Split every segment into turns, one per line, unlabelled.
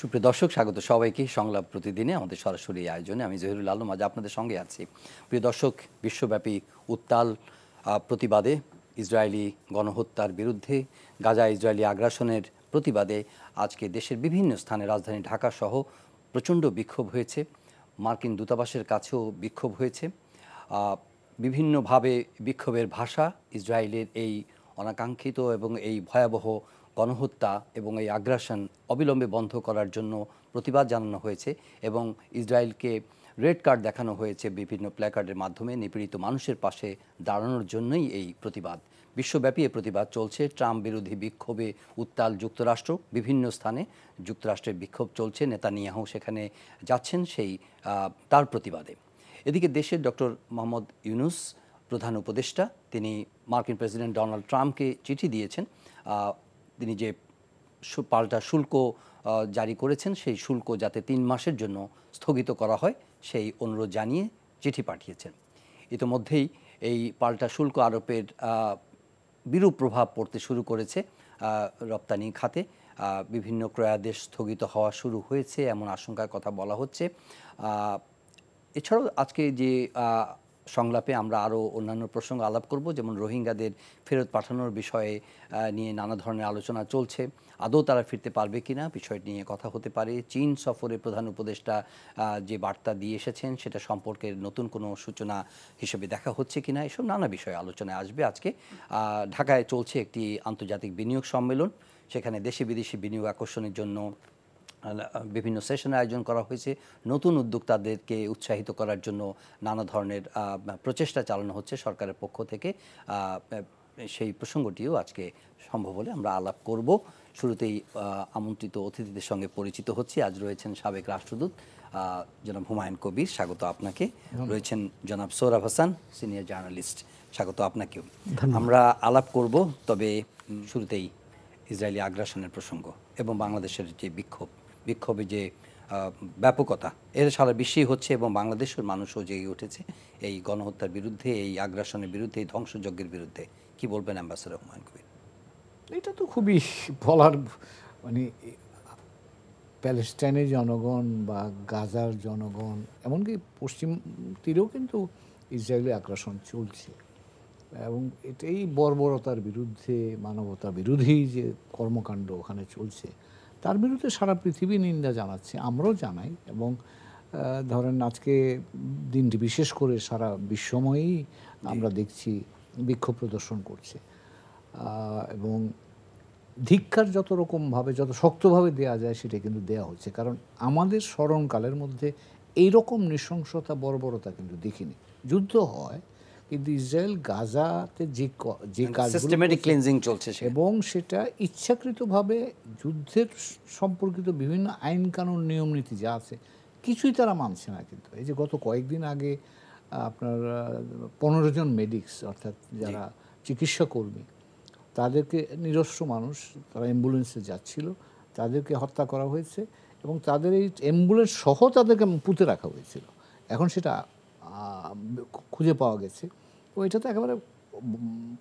সুপ্রিয় দর্শক, স্বাগত সবাইকে সংলাপ প্রতিদিনে আমাদের সরাসরি আয়োজনে। আমি জহিরুল আলম আজ আপনাদের সঙ্গে আছি। প্রিয় দর্শক, বিশ্বব্যাপী উত্তাল প্রতিবাদে, ইসরায়েলি গণহত্যার বিরুদ্ধে, গাজা ইসরায়েলি আগ্রাসনের প্রতিবাদে আজকে দেশের বিভিন্ন স্থানে, রাজধানী ঢাকা সহ প্রচণ্ড বিক্ষোভ হয়েছে। মার্কিন দূতাবাসের কাছেও বিক্ষোভ হয়েছে। বিভিন্নভাবে বিক্ষোভের ভাষা ইসরায়েলের এই অনাকাঙ্ক্ষিত এবং এই ভয়াবহ গণহত্যা এবং এই আগ্রাসন অবিলম্বে বন্ধ করার জন্য প্রতিবাদ জানানো হয়েছে এবং ইসরায়েলকে রেড কার্ড দেখানো হয়েছে বিভিন্ন প্ল্যাকার্ডের মাধ্যমে। নিপীড়িত মানুষের পাশে দাঁড়ানোর জন্যই এই প্রতিবাদ। বিশ্বব্যাপী এই প্রতিবাদ চলছে। ট্রাম্প বিরোধী বিক্ষোভে উত্তাল যুক্তরাষ্ট্র, বিভিন্ন স্থানে যুক্তরাষ্ট্রের বিক্ষোভ চলছে। নেতানিয়াহু সেখানে যাচ্ছেন তার প্রতিবাদে। এদিকে দেশের ডক্টর মোহাম্মদ ইউনূস, প্রধান উপদেষ্টা, তিনি মার্কিন প্রেসিডেন্ট ডোনাল্ড ট্রাম্পকে চিঠি দিয়েছেন। তিনি যে পাল্টা শুল্ক জারি করেছেন, সেই শুল্ক যাতে 3 মাসের জন্য স্থগিত করা হয় সেই অনুরোধ জানিয়ে চিঠি পাঠিয়েছেন। ইতোমধ্যেই এই পাল্টা শুল্ক আরোপের বিরূপ প্রভাব পড়তে শুরু করেছে রপ্তানি খাতে। বিভিন্ন ক্রয়াদেশ স্থগিত হওয়া শুরু হয়েছে এমন আশঙ্কার কথা বলা হচ্ছে। এছাড়াও আজকে যে সংলাপে আমরা আরও অন্যান্য প্রসঙ্গ আলাপ করব, যেমন রোহিঙ্গাদের ফেরত পাঠানোর বিষয়ে নিয়ে নানা ধরনের আলোচনা চলছে। আদৌ তারা ফিরতে পারবে কিনা বিষয়টি নিয়ে কথা হতে পারে। চীন সফরে প্রধান উপদেষ্টা যে বার্তা দিয়ে এসেছেন সেটা সম্পর্কে নতুন কোনো সূচনা হিসেবে দেখা হচ্ছে কিনা, এসব নানা বিষয়ে আলোচনায় আসবে। আজকে ঢাকায় চলছে একটি আন্তর্জাতিক বিনিয়োগ সম্মেলন। সেখানে দেশি বিদেশি বিনিয়োগ আকর্ষণের জন্য বিভিন্ন সেশনের আয়োজন করা হয়েছে। নতুন উদ্যোক্তাদেরকে উৎসাহিত করার জন্য নানা ধরনের প্রচেষ্টা চালানো হচ্ছে সরকারের পক্ষ থেকে। সেই প্রসঙ্গটিও আজকে সম্ভব হলে আমরা আলাপ করব। শুরুতেই আমন্ত্রিত অতিথিদের সঙ্গে পরিচিত হচ্ছি। আজ রয়েছেন সাবেক রাষ্ট্রদূত জনাব হুমায়ুন কবির, স্বাগত আপনাকে। রয়েছেন জনাব সোহরাব হাসান, সিনিয়র জার্নালিস্ট, স্বাগত আপনাকেও। আমরা আলাপ করব, তবে শুরুতেই ইসরায়েলি আগ্রাসনের প্রসঙ্গ এবং বাংলাদেশের যে বিক্ষোভে যে ব্যাপকতা, এর সারা বিশ্বেই হচ্ছে এবং বাংলাদেশের মানুষও জেগে উঠেছে এই গণহত্যার বিরুদ্ধে, এই আগ্রাসনের বিরুদ্ধে, এই ধ্বংসযজ্ঞের বিরুদ্ধে। কি বলবেন অ্যাম্বাসেডর হুমায়ুন কবির?
এটা তো খুবই বলার, মানে প্যালেস্টাইনের জনগণ বা গাজার জনগণ, এমনকি পশ্চিম তীরেও কিন্তু ইসরায়েলি আগ্রাসন চলছে এবং এটাই বর্বরতার বিরুদ্ধে, মানবতা বিরোধী যে কর্মকাণ্ড ওখানে চলছে, তার বিরুদ্ধে সারা পৃথিবী নিন্দা জানাচ্ছে, আমরাও জানাই। এবং ধরেন আজকে দিনটি বিশেষ করে সারা বিশ্বময়ই আমরা দেখছি বিক্ষোভ প্রদর্শন করছে এবং ধিক্কার যত রকমভাবে, যত শক্তভাবে দেয়া যায় সেটা কিন্তু দেয়া হচ্ছে। কারণ আমাদের স্মরণকালের মধ্যে এইরকম নৃশংসতা, বর্বরতা কিন্তু দেখিনি। যুদ্ধ হয় কিন্তু ইসরায়েল গাজাতে যে কাজগুলো
ক্লিনজিং চলছে
এবং সেটা ইচ্ছাকৃতভাবে যুদ্ধের সম্পর্কিত বিভিন্ন আইন কানুন, নিয়ম নীতি যা আছে কিছুই তারা মানছে না। কিন্তু এই যে গত কয়েকদিন আগে আপনার 15 জন মেডিক্স, অর্থাৎ যারা চিকিৎসা কর্মী, তাদেরকে, নিরস্ত্র মানুষ, তারা অ্যাম্বুলেন্সে যাচ্ছিল, তাদেরকে হত্যা করা হয়েছে এবং তাদের এই অ্যাম্বুলেন্স সহ তাদেরকে পুঁতে রাখা হয়েছিল। এখন সেটা খুঁজে পাওয়া গেছে। তো এটা তো একেবারে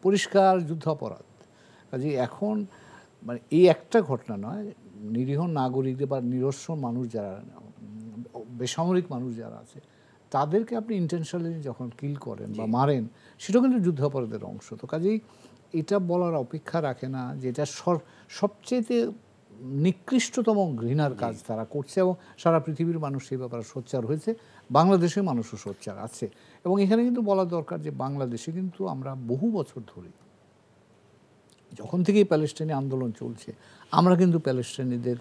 পরিষ্কার যুদ্ধাপরাধ। কাজে এখন মানে এই একটা ঘটনা নয়, নিরীহ নাগরিকদের বা নিরস্ত্র মানুষ যারা, বেসামরিক মানুষ যারা আছে, তাদেরকে আপনি ইন্টেনশনালি যখন কিল করেন বা মারেন, সেটাও কিন্তু যুদ্ধাপরাধের অংশ। তো কাজেই এটা বলার অপেক্ষা রাখে না যে এটা সবচেয়ে নিকৃষ্টতম ঘৃণার কাজ তারা করছে এবং সারা পৃথিবীর মানুষ সেই ব্যাপারে সোচ্চার হয়েছে। বাংলাদেশের মানুষও সোচ্চার আছে এবং এখানে কিন্তু বলা দরকার যে বাংলাদেশে কিন্তু আমরা বহু বছর ধরে, যখন থেকেই প্যালেস্টাইনি আন্দোলন চলছে, আমরা কিন্তু প্যালেস্টাইনিদের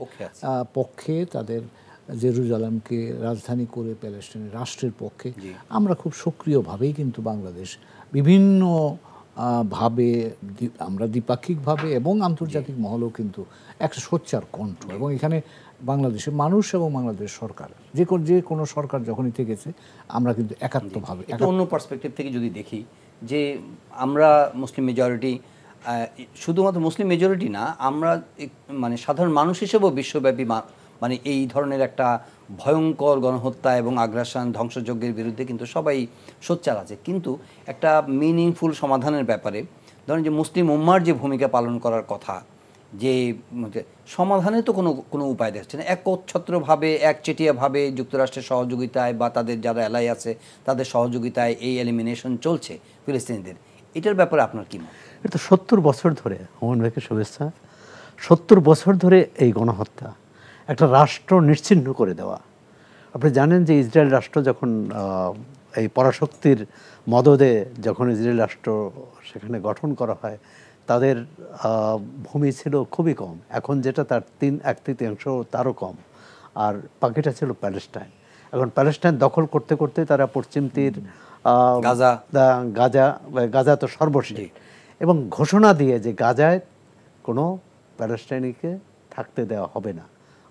পক্ষে, তাদের জেরুজালেমকে রাজধানী করে প্যালেস্টাইনি রাষ্ট্রের পক্ষে আমরা খুব সক্রিয়ভাবেই কিন্তু বাংলাদেশ বিভিন্ন ভাবে, আমরা দ্বিপাক্ষিকভাবে এবং আন্তর্জাতিক মহলেও কিন্তু একটা সোচ্চার কণ্ঠ। এবং এখানে বাংলাদেশের মানুষ এবং বাংলাদেশ সরকার, যে কোনো সরকার যখনই থেকেছে, আমরা কিন্তু একাত্মভাবে।
অন্য পার্সপেক্টিভ থেকে যদি দেখি যে আমরা মুসলিম মেজরিটি, শুধুমাত্র মুসলিম মেজরিটি না, আমরা মানে সাধারণ মানুষ হিসেবেও বিশ্বব্যাপী মানে এই ধরনের একটা ভয়ঙ্কর গণহত্যা এবং আগ্রাসন, ধ্বংসযজ্ঞের বিরুদ্ধে কিন্তু সবাই সোচ্চার আছে। কিন্তু একটা মিনিংফুল সমাধানের ব্যাপারে ধরেন যে মুসলিম উম্মার যে ভূমিকা পালন করার কথা, যে সমাধানে তো কোনো কোনো উপায় দেখছে না, একচ্ছত্রভাবে একচেটিয়াভাবে যুক্তরাষ্ট্রের সহযোগিতায় বা তাদের যারা এলাই আছে তাদের সহযোগিতায় এই এলিমিনেশন চলছে ফিলিস্তিনিদের, এটার ব্যাপারে আপনার কি মত?
এটা তো 70 বছর ধরে, হুমায়ুন ভাইকে শুভেচ্ছা, 70 বছর ধরে এই গণহত্যা, একটা রাষ্ট্র নিশ্চিহ্ন করে দেওয়া। আপনি জানেন যে ইসরায়েল রাষ্ট্র যখন এই পরাশক্তির মদদে যখন ইসরায়েল রাষ্ট্র সেখানে গঠন করা হয়, তাদের ভূমি ছিল খুবই কম, এখন যেটা তার 1/3 তারও কম, আর বাকিটা ছিল প্যালেস্টাইন। এখন প্যালেস্টাইন দখল করতে করতে তারা পশ্চিম তীর, গাজা তো সর্বশেষ, এবং ঘোষণা দিয়ে যে গাজায় কোনো প্যালেস্টাইনিকে থাকতে দেওয়া হবে না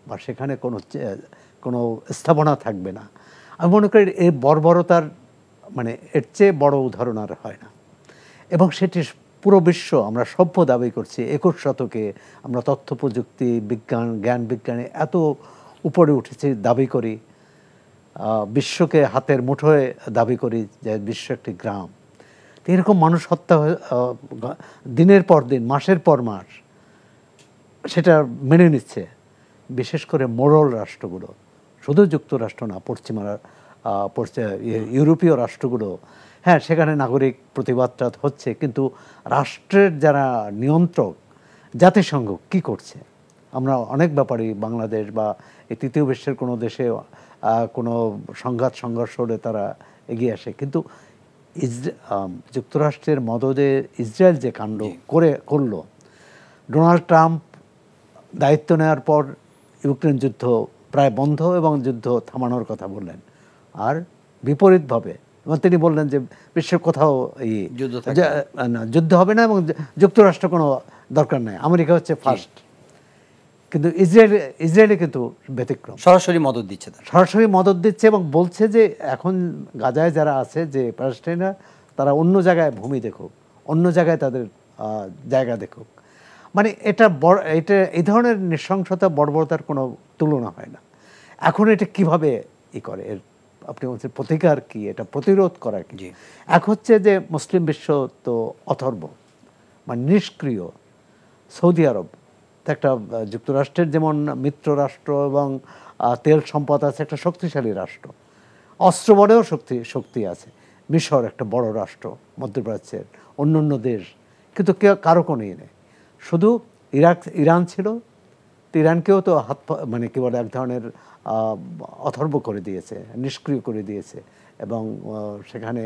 বা সেখানে কোনো স্থাপনা থাকবে না। আমি মনে করি এই বর্বরতার মানে এর চেয়ে বড় উদাহরণ আর হয় না। এবং সেটি পুরো বিশ্ব, আমরা সভ্য দাবি করছি 21 শতকে, আমরা তথ্য প্রযুক্তি, বিজ্ঞান, জ্ঞান বিজ্ঞানে এত উপরে উঠেছি দাবি করি, বিশ্বকে হাতের মুঠোয় দাবি করি যে বিশ্ব একটি গ্রাম। তো এরকম মানুষ হত্যা দিনের পর দিন, মাসের পর মাস সেটা মেনে নিচ্ছে, বিশেষ করে মোড়ল রাষ্ট্রগুলো, শুধু যুক্তরাষ্ট্র না, ইউরোপীয় রাষ্ট্রগুলো। হ্যাঁ, সেখানে নাগরিক প্রতিবাদটা হচ্ছে, কিন্তু রাষ্ট্রের যারা নিয়ন্ত্রক, জাতিসংঘ কি করছে? আমরা অনেক ব্যাপারই বাংলাদেশ বা এই তৃতীয় বিশ্বের কোনো দেশে কোনো সংঘর্ষ হলে তারা এগিয়ে আসে, কিন্তু যুক্তরাষ্ট্রের মদদে ইসরায়েল যে কাণ্ড করলো, ডোনাল্ড ট্রাম্প দায়িত্ব নেওয়ার পর ইউক্রেন যুদ্ধ প্রায় বন্ধ এবং যুদ্ধ থামানোর কথা বললেন, আর বিপরীতভাবে তিনি বললেন যে বিশ্বের কোথাও যুদ্ধ হবে না এবং যুক্তরাষ্ট্র কোনো দরকার নেই, আমেরিকা হচ্ছে ফার্স্ট। কিন্তু ইসরায়েলে কিন্তু ব্যতিক্রম,
সরাসরি মদদ দিচ্ছে,
সরাসরি মদদ দিচ্ছে এবং বলছে যে এখন গাজায় যারা আছে, যে প্যালেস্টাইনার, তারা অন্য জায়গায় ভূমি দেখুক, অন্য জায়গায় তাদের জায়গা দেখুক। মানে এটা এই ধরনের নৃশংসতা, বর্বরতার কোনো তুলনা হয় না। এখন এটা কিভাবে করে, এর আপনি বলছেন প্রতিকার কি, এটা প্রতিরোধ করা কি? এক হচ্ছে যে মুসলিম বিশ্ব তো অথর্ব, মানে নিষ্ক্রিয়। সৌদি আরব একটা যুক্তরাষ্ট্রের যেমন মিত্র রাষ্ট্র এবং তেল সম্পদ আছে, একটা শক্তিশালী রাষ্ট্র, অস্ত্রবলেও শক্তি আছে। মিশর একটা বড় রাষ্ট্র মধ্যপ্রাচ্যের, অন্য দেশ, কিন্তু কারো কোনোই নেই, শুধু ইরান ছিল। ইরানকেও তো মানে কি বলে, এক ধরনের অথর্ব করে দিয়েছে, নিষ্ক্রিয় করে দিয়েছে, এবং সেখানে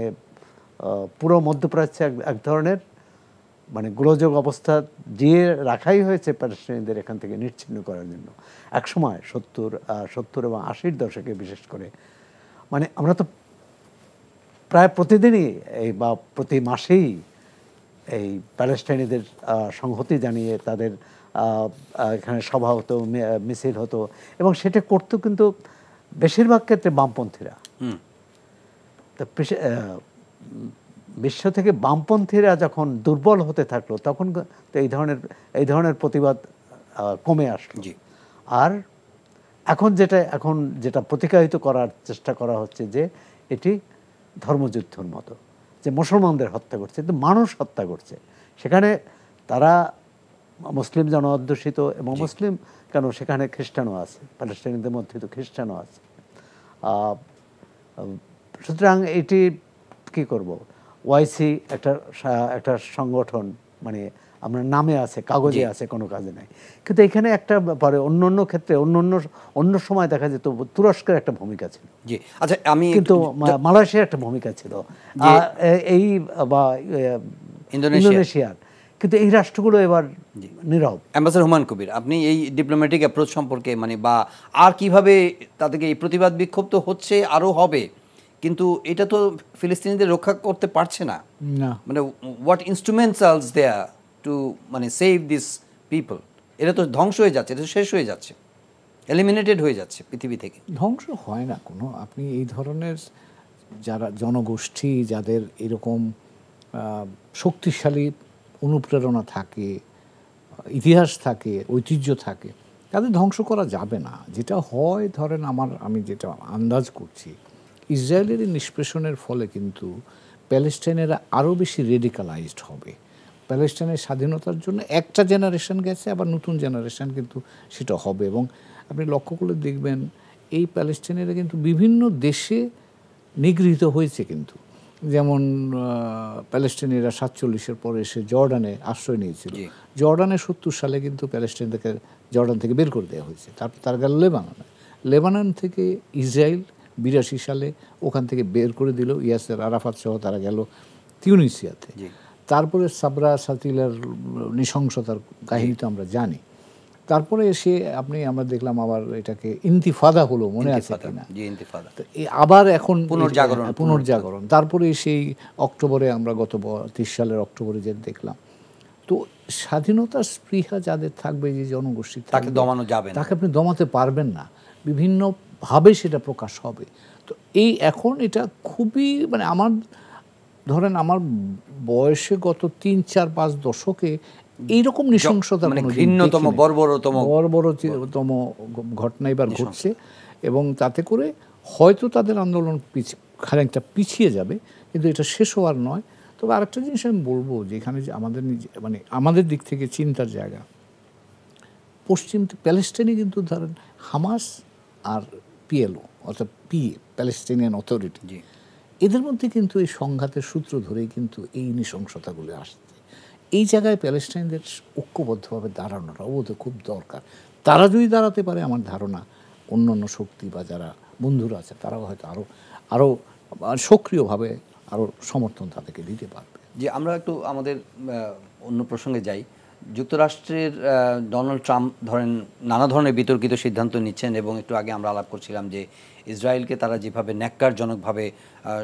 পুরো মধ্যপ্রাচ্যে এক ধরনের মানে গোলযোগ অবস্থা দিয়ে রাখাই হয়েছে প্যালেস্টাইনিদের এখান থেকে নিশ্চিহ্ন করার জন্য। একসময় 70 এবং 80-র দশকে বিশেষ করে, মানে আমরা তো প্রায় প্রতিদিনই বা প্রতি মাসেই এই প্যালেস্টাইনিদের সংহতি জানিয়ে তাদের এখানে সভা হতো, মিছিল হতো, এবং সেটা করতো কিন্তু বেশিরভাগ ক্ষেত্রে বামপন্থীরা। তো বিশ্ব থেকে বামপন্থীরা যখন দুর্বল হতে থাকলো, তখন তো এই ধরনের প্রতিবাদ কমে আসলো। আর এখন যেটা প্রতিকায়িত করার চেষ্টা করা হচ্ছে যে এটি ধর্মযুদ্ধের মতো, যে মুসলমানদের হত্যা করছে, কিন্তু মানুষ হত্যা করছে। সেখানে তারা মুসলিম জনঅধ্যুষিত, এবং মুসলিম কেন, সেখানে খ্রিস্টানও আছে, প্যালেস্টাইনিদের মধ্যে তো খ্রিস্টানও আছে। সুতরাং এটি কি করব, ওয়াইসি একটা সংগঠন, মানে আমরা নামে আছে, কাগজে আছে, কোনো কাজে নাই। কিন্তু এখানে একটা ব্যাপারে অন্য ক্ষেত্রে অন্য সময় দেখা যেত তুরস্কের একটা ভূমিকা ছিল,
আচ্ছা,
কিন্তু মালয়েশিয়ার একটা ভূমিকা ছিল, এই বা ইন্দোনেশিয়ার, কিন্তু এই রাষ্ট্রগুলো এবার নীরব।
অ্যাম্বাসেডর হুমায়ুন কবির, আপনি এই ডিপ্লোম্যাটিক অ্যাপ্রোচ সম্পর্কে, মানে বা আর কিভাবে তাদেরকে, এই প্রতিবাদ বিক্ষোভ তো হচ্ছে, আরও হবে, কিন্তু এটা তো ফিলিস্তিনিদের রক্ষা করতে পারছে না, মানে হোয়াট ইনস্ট্রুমেন্টস আলস দেয়ার টু মানে সেভ দিস পিপল? এটা তো ধ্বংস হয়ে যাচ্ছে, এটা তো শেষ হয়ে যাচ্ছে, এলিমিনেটেড হয়ে যাচ্ছে পৃথিবী থেকে।
ধ্বংস হয় না কোনো, আপনি এই ধরনের যারা জনগোষ্ঠী, যাদের এরকম শক্তিশালী অনুপ্রেরণা থাকে, ইতিহাস থাকে, ঐতিহ্য থাকে, তাদের ধ্বংস করা যাবে না। যেটা হয়, ধরেন আমি যেটা আন্দাজ করছি, ইসরায়েলের নিষ্পেষণের ফলে কিন্তু প্যালেস্টাইনেরা আরও বেশি রেডিকালাইজড হবে, প্যালেস্টাইনের স্বাধীনতার জন্য একটা জেনারেশন গেছে, আবার নতুন জেনারেশন কিন্তু সেটা হবে। এবং আপনি লক্ষ্য করলে দেখবেন এই প্যালেস্টাইনিরা কিন্তু বিভিন্ন দেশে নিগৃহীত হয়েছে কিন্তু, যেমন প্যালেস্টাইনিরা 47-এর পরে এসে জর্ডানে আশ্রয় নিয়েছিল। জর্ডানে 70 সালে কিন্তু প্যালেস্টাইনকে জর্ডান থেকে বের করে দেওয়া হয়েছে। তারপর তার গেল লেবাননে, লেবানন থেকে ইসরায়েল 82 সালে ওখান থেকে বের করে দিল ইয়াসের আরাফাত সহ, তারা গেল তিউনিসিয়াতে। তারপরে সাবরা সাতিলার নৃশংসতার কাহিনী তো আমরা জানি। তারপরে এসে আমরা দেখলাম আবার এটাকে ইন্তিফাদা হলো, মনে আছে কিনা, আবার এখন পুনর্জাগরণ। তারপরে সেই অক্টোবরে আমরা গত 30 সালের অক্টোবরে যে দেখলাম, তো স্বাধীনতার স্পৃহা যাদের থাকবে, যে জনগোষ্ঠী,
তাকে দমানো যাবে না,
তাকে আপনি দমাতে পারবেন না, বিভিন্নভাবে সেটা প্রকাশ হবে। তো এই এখন এটা খুবই আমার ধরেন আমার বয়সে গত 3, 4, 5 দশকে এইরকম নৃশংসতা বর্বরতম ঘটনা এবার ঘটছে। এবং তাতে করে হয়তো তাদের আন্দোলন খানিকটা পিছিয়ে যাবে, কিন্তু এটা শেষ হওয়ার নয়। তবে আরেকটা জিনিস আমি বলবো, যেখানে যে আমাদের আমাদের দিক থেকে চিন্তার জায়গা, পশ্চিম প্যালেস্টাইনে কিন্তু ধরেন হামাস আর পিএলও অর্থাৎ প্যালেস্টাইনিয়ান অথরিটি, এদের মধ্যে কিন্তু এই সংঘাতের সূত্র ধরেই কিন্তু এই নৃশংসতাগুলো আসছে। এই জায়গায় প্যালেস্টাইনদের ঐক্যবদ্ধভাবে দাঁড়ানোটা ওদের খুব দরকার। তারা যদি দাঁড়াতে পারে, আমার ধারণা অন্যান্য শক্তি বা যারা বন্ধুরা আছে তারাও হয়তো আরও সক্রিয়ভাবে আরও সমর্থন তাদেরকে দিতে পারবে।
যে আমরা একটু আমাদের অন্য প্রসঙ্গে যাই। যুক্তরাষ্ট্রের ডোনাল্ড ট্রাম্প ধরেন নানা ধরনের বিতর্কিত সিদ্ধান্ত নিচ্ছেন, এবং একটু আগে আমরা আলাপ করছিলাম যে ইসরায়েলকে তারা যেভাবে ন্যাক্কারজনকভাবে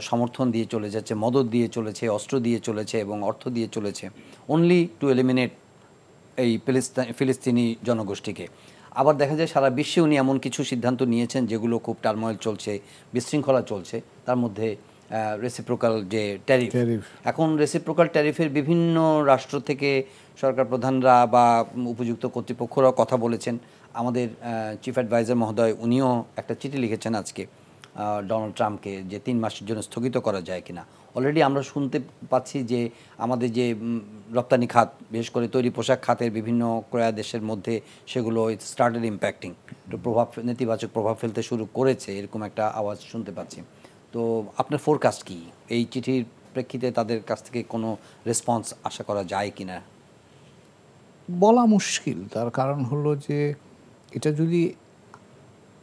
সমর্থন দিয়ে চলে যাচ্ছে, মদত দিয়ে চলেছে, অস্ত্র দিয়ে চলেছে এবং অর্থ দিয়ে চলেছে, অনলি টু এলিমিনেট এই ফিলিস্তিনি জনগোষ্ঠীকে। আবার দেখা যায় সারা বিশ্বে উনি এমন কিছু সিদ্ধান্ত নিয়েছেন যেগুলো খুব টার্ময়েল চলছে, বিশৃঙ্খলা চলছে। তার মধ্যে রেসিপ্রোকাল যে ট্যারিফ, এখন রেসিপ্রোকাল ট্যারিফের বিভিন্ন রাষ্ট্র থেকে সরকার প্রধানরা বা উপযুক্ত কর্তৃপক্ষরাও কথা বলেছেন। আমাদের চিফ অ্যাডভাইজার মহোদয় উনিও একটা চিঠি লিখেছেন আজকে ডোনাল্ড ট্রাম্পকে, যে 3 মাসের জন্য স্থগিত করা যায় কিনা। অলরেডি আমরা শুনতে পাচ্ছি যে আমাদের যে রপ্তানি খাত, বিশেষ করে তৈরি পোশাক খাতের বিভিন্ন ক্রয়া দেশের মধ্যে সেগুলো স্টার্টেড ইম্প্যাক্টিং, একটু নেতিবাচক প্রভাব ফেলতে শুরু করেছে, এরকম একটা আওয়াজ শুনতে পাচ্ছি। তো আপনার ফোরকাস্ট কি, এই চিঠির প্রেক্ষিতে তাদের কাছ থেকে কোনো রেসপন্স আশা করা যায় কিনা?
বলা মুশকিল। তার কারণ হলো যে এটা যদি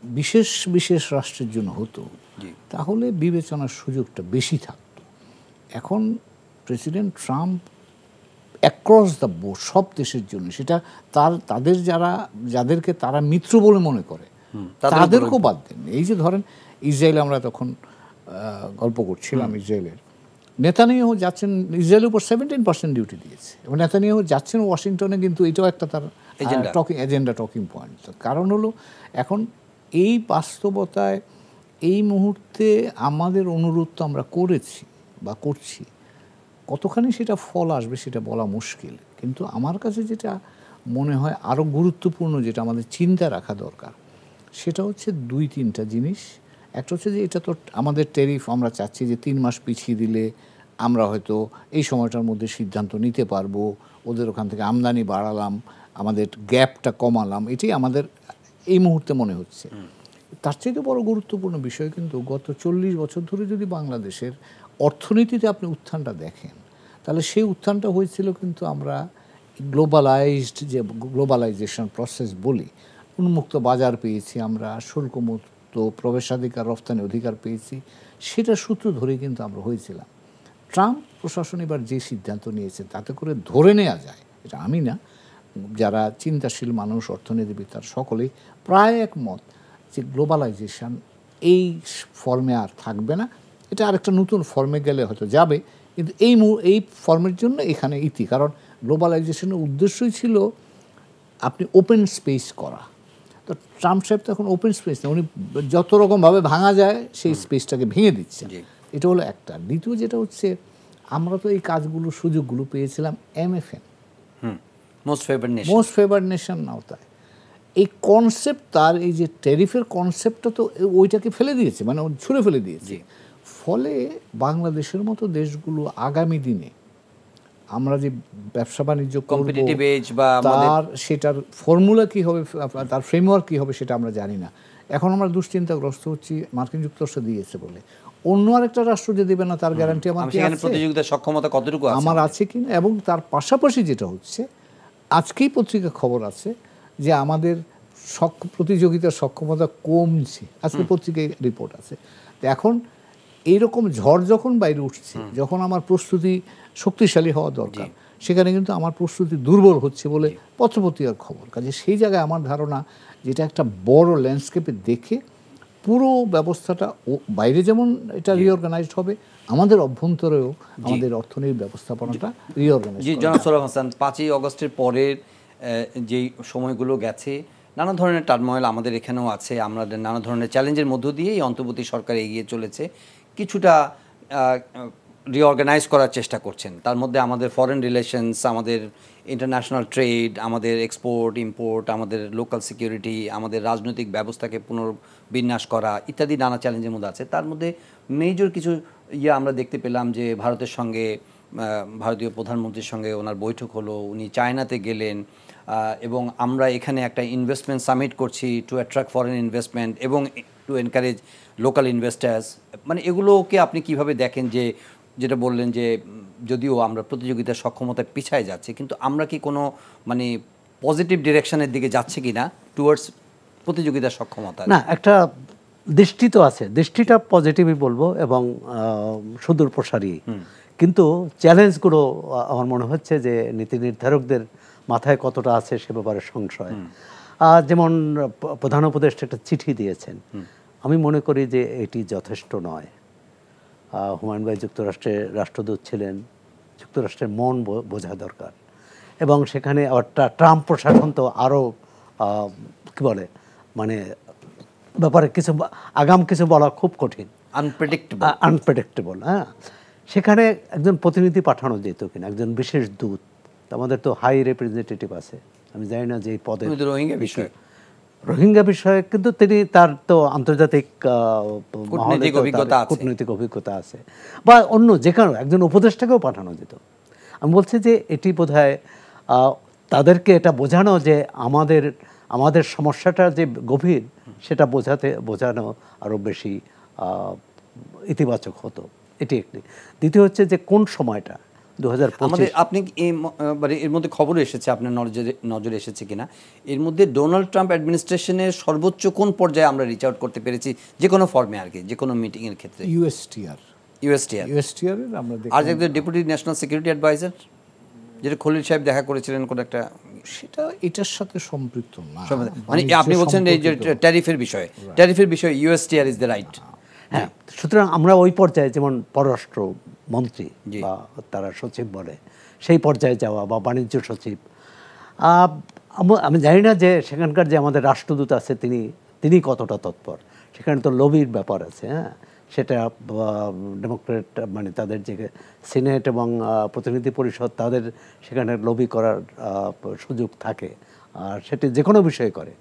বিশেষ বিশেষ রাষ্ট্রের জন্য হতো তাহলে বিবেচনার সুযোগটা বেশি থাকতো। এখন president Trump across the board সব দেশের জন্য, সেটা তাদের যাদেরকে তারা মিত্র বলে মনে করে তাদেরকেও বাদ দেন। এই যে ধরেন ইসরায়েল, আমরা তখন গল্প করছিলাম ইসরায়েলের, নেতানিয়াহু যাচ্ছেন ইসরায়েলের উপর 17% ডিউটি দিয়েছে, এবং নেতানিয়াহু যাচ্ছেন ওয়াশিংটনে, কিন্তু এটাও একটা তার টকিং পয়েন্ট। কারণ হলো এখন এই বাস্তবতায় এই মুহূর্তে আমাদের অনুরোধ তো আমরা করেছি বা করছি, কতখানি সেটা ফল আসবে সেটা বলা মুশকিল। কিন্তু আমার কাছে যেটা মনে হয় আরও গুরুত্বপূর্ণ, যেটা আমাদের চিন্তা রাখা দরকার, সেটা হচ্ছে 2-3টা জিনিস। একটা হচ্ছে যে এটা তো আমাদের ট্যারিফ, আমরা চাচ্ছি যে 3 মাস পিছিয়ে দিলে আমরা হয়তো এই সময়টার মধ্যে সিদ্ধান্ত নিতে পারবো, ওদের ওখান থেকে আমদানি বাড়ালাম, আমাদের গ্যাপটা কমালাম, এটাই আমাদের এই মুহূর্তে মনে হচ্ছে। তার থেকে বড় গুরুত্বপূর্ণ বিষয় কিন্তু গত 40 বছর ধরে যদি বাংলাদেশের অর্থনীতিতে আপনি উত্থানটা দেখেন, তাহলে সেই উত্থানটা হয়েছিল কিন্তু আমরা গ্লোবালাইজেশন প্রসেস বলি, উন্মুক্ত বাজার পেয়েছি আমরা, শুল্কমুক্ত প্রবেশাধিকার, রফতানি অধিকার পেয়েছি, সেটা সূত্র ধরে কিন্তু আমরা হয়েছিলাম। ট্রাম্প প্রশাসন এবার যে সিদ্ধান্ত নিয়েছে তাতে করে ধরে নেওয়া যায়, এটা আমি না, যারা চিন্তাশীল মানুষ, অর্থনীতিবিদ, তার সকলেই প্রায় একমত যে গ্লোবালাইজেশন এই ফর্মে আর থাকবে না, এটা আরেকটা নতুন ফর্মে গেলে হয়তো যাবে, কিন্তু এই ফর্মের জন্য এখানে ইতি। কারণ গ্লোবালাইজেশনের উদ্দেশ্যই ছিল আপনি ওপেন স্পেস করা। তো ট্রাম্প সাহেব তো এখন ওপেন স্পেস না, উনি যত রকমভাবে ভাঙা যায় সেই স্পেসটাকে ভেঙে দিচ্ছে। এটা হলো একটা। দ্বিতীয় যেটা হচ্ছে, আমরা তো এই কাজগুলো সুযোগগুলো পেয়েছিলাম MFN, মোস্ট ফেভার্ড নেশন আওতায়। এই কনসেপ্ট, তার এই যে ট্যারিফের কনসেপ্টটা তো ওইটাকে ফেলে দিয়েছে, মানে ছুঁড়ে ফেলে দিয়েছে। ফলে বাংলাদেশের মতো দেশগুলো আগামী দিনে আমরা যে ব্যবসা বাণিজ্য করব,
কম্পিটিটিভ এজ বা আমাদের
তার সেটার ফর্মুলা কি হবে, তার ফ্রেমওয়ার্ক কি হবে সেটা আমরা জানি না। এখন আমরা দুশ্চিন্তাগ্রস্ত হচ্ছি মার্কিন যুক্তরাষ্ট্র দিয়েছে বলে, অন্য আরেকটা রাষ্ট্র যে দেবে না তার গ্যারান্টি আমার কি
সেখানে
আছে?
প্রতিযোগিতার সক্ষমতা কতটুকু আছে
আমার আছে কিনা। এবং তার পাশাপাশি যেটা হচ্ছে, আজকেই পত্রিকা খবর আছে যে আমাদের প্রতিযোগিতার সক্ষমতা কমছে, আজকে পত্রিকায় রিপোর্ট আছে। তো এখন এইরকম ঝড় যখন বাইরে উঠছে, যখন আমার প্রস্তুতি শক্তিশালী হওয়া দরকার, সেখানে কিন্তু আমার প্রস্তুতি দুর্বল হচ্ছে বলে পত্রপত্রিকার খবর। কাজে সেই জায়গায় আমার ধারণা যেটা একটা বড় ল্যান্ডস্কেপে দেখে পুরো ব্যবস্থাটা বাইরে যেমন এটা রিঅর্গানাইজড হবে, আমাদের অভ্যন্তরেও আমাদের অর্থনৈতিক ব্যবস্থাপনাটা রিঅর্গানাইজ।
জি জনাব সোহরাব হাসান, 5ই আগস্টের পরের যেই সময়গুলো গেছে, নানা ধরনের টার্মোয়েল আমাদের এখানেও আছে, আমাদের নানা ধরনের চ্যালেঞ্জের মধ্য দিয়ে এই অন্তর্বর্তী সরকার এগিয়ে চলেছে, কিছুটা রিঅর্গানাইজ করার চেষ্টা করছেন। তার মধ্যে আমাদের ফরেন রিলেশনস, আমাদের ইন্টারন্যাশনাল ট্রেড, আমাদের এক্সপোর্ট ইম্পোর্ট, আমাদের লোকাল সিকিউরিটি, আমাদের রাজনৈতিক ব্যবস্থাকে পুনর্বিন্যাস করা ইত্যাদি নানা চ্যালেঞ্জের মধ্যে আছে। তার মধ্যে মেজর কিছু আমরা দেখতে পেলাম যে ভারতের সঙ্গে, ভারতীয় প্রধানমন্ত্রীর সঙ্গে ওনার বৈঠক হলো, উনি চায়নাতে গেলেন, এবং আমরা এখানে একটা ইনভেস্টমেন্ট সামিট করছি টু অ্যাট্রাক্ট ফরেন ইনভেস্টমেন্ট এবং টু এনকারেজ লোকাল ইনভেস্টার্স। মানে এগুলোকে আপনি কিভাবে দেখেন, যে যেটা বললেন যে যদিও আমরা প্রতিযোগিতার সক্ষমতায় পিছায় যাচ্ছি, কিন্তু আমরা কি কোনো মানে পজিটিভ ডিরেকশনের দিকে যাচ্ছে কি না টুয়ার্ডস প্রতিযোগিতার সক্ষমতা?
না, একটা দৃষ্টি তো আছে, দৃষ্টিটা পজিটিভই বলবো এবং সুদূর প্রসারী, কিন্তু চ্যালেঞ্জগুলো আমার মনে হচ্ছে যে নীতি নির্ধারকদের মাথায় কতটা আছে সে ব্যাপারে সংশয়। যেমন প্রধান উপদেষ্টা একটা চিঠি দিয়েছেন, আমি মনে করি যে এটি যথেষ্ট নয়। হুমায়ুন ভাই যুক্তরাষ্ট্রের রাষ্ট্রদূত ছিলেন, যুক্তরাষ্ট্রের মন বোঝা দরকার। এবং সেখানে আবার ট্রাম্প প্রশাসন তো আরও কী বলে, মানে ব্যাপারে কিছু আগাম কিছু বলা খুব কঠিন, আনপ্রেডিক্টেবল। হ্যাঁ, সেখানে একজন প্রতিনিধি পাঠানো যেত কিনা, একজন বিশেষ দূত। আমাদের তো হাই রিপ্রেজেন্টেটিভ আছে, আমি জানি না যে এই পদে রোহিঙ্গা বিষয়ে, কিন্তু তিনি তার তো আন্তর্জাতিক কূটনৈতিক অভিজ্ঞতা আছে, বা অন্য যে কারো একজন উপদেষ্টাকেও পাঠানো যেত। আমি বলছি যে এটি বোধহয় তাদেরকে এটা বোঝানো যে আমাদের সমস্যাটা যে গভীর, সেটা বোঝানো আরও বেশি ইতিবাচক হতো। এটি একটি। দ্বিতীয় হচ্ছে যে কোন সময়টা 2025,
আপনি এর মধ্যে খবর এসেছে, আপনার নজরে এসেছে কিনা, এর মধ্যে ডোনাল্ড ট্রাম্প অ্যাডমিনিস্ট্রেশনের সর্বোচ্চ কোন পর্যায়ে আমরা রিচ আউট করতে পেরেছি, যে কোনো ফর্মে আর কি, যে কোনো মিটিং এর ক্ষেত্রে? ইউএসটিআর আমরা দেখি। আর একজন ডেপুটি ন্যাশনাল সিকিউরিটি অ্যাডভাইজার, যেটা খলিল সাহেব দেখা করেছিলেন কোন একটা,
সেটা এটার সাথে সম্পৃক্ত না।
মানে আপনি বলছেন এই যে ট্যারিফের বিষয়ে ইউএসটিআর ইজ দ্য রাইট।
হ্যাঁ, সুতরাং আমরা ওই পর্যায়ে, যেমন পররাষ্ট্র মন্ত্রী বা তারা সচিব বলে, সেই পর্যায়ে যাওয়া, বা বাণিজ্য সচিব। আমি জানি না যে সেখানকার যে আমাদের রাষ্ট্রদূত আছে তিনি কতটা তৎপর। সেখানে তো লবির ব্যাপার আছে। হ্যাঁ, সেটা ডেমোক্রেট, মানে তাদের যে সিনেট এবং প্রতিনিধি পরিষদ, তাদের সেখানে লবি করার সুযোগ থাকে, আর সেটা যে কোনো বিষয়ে করে,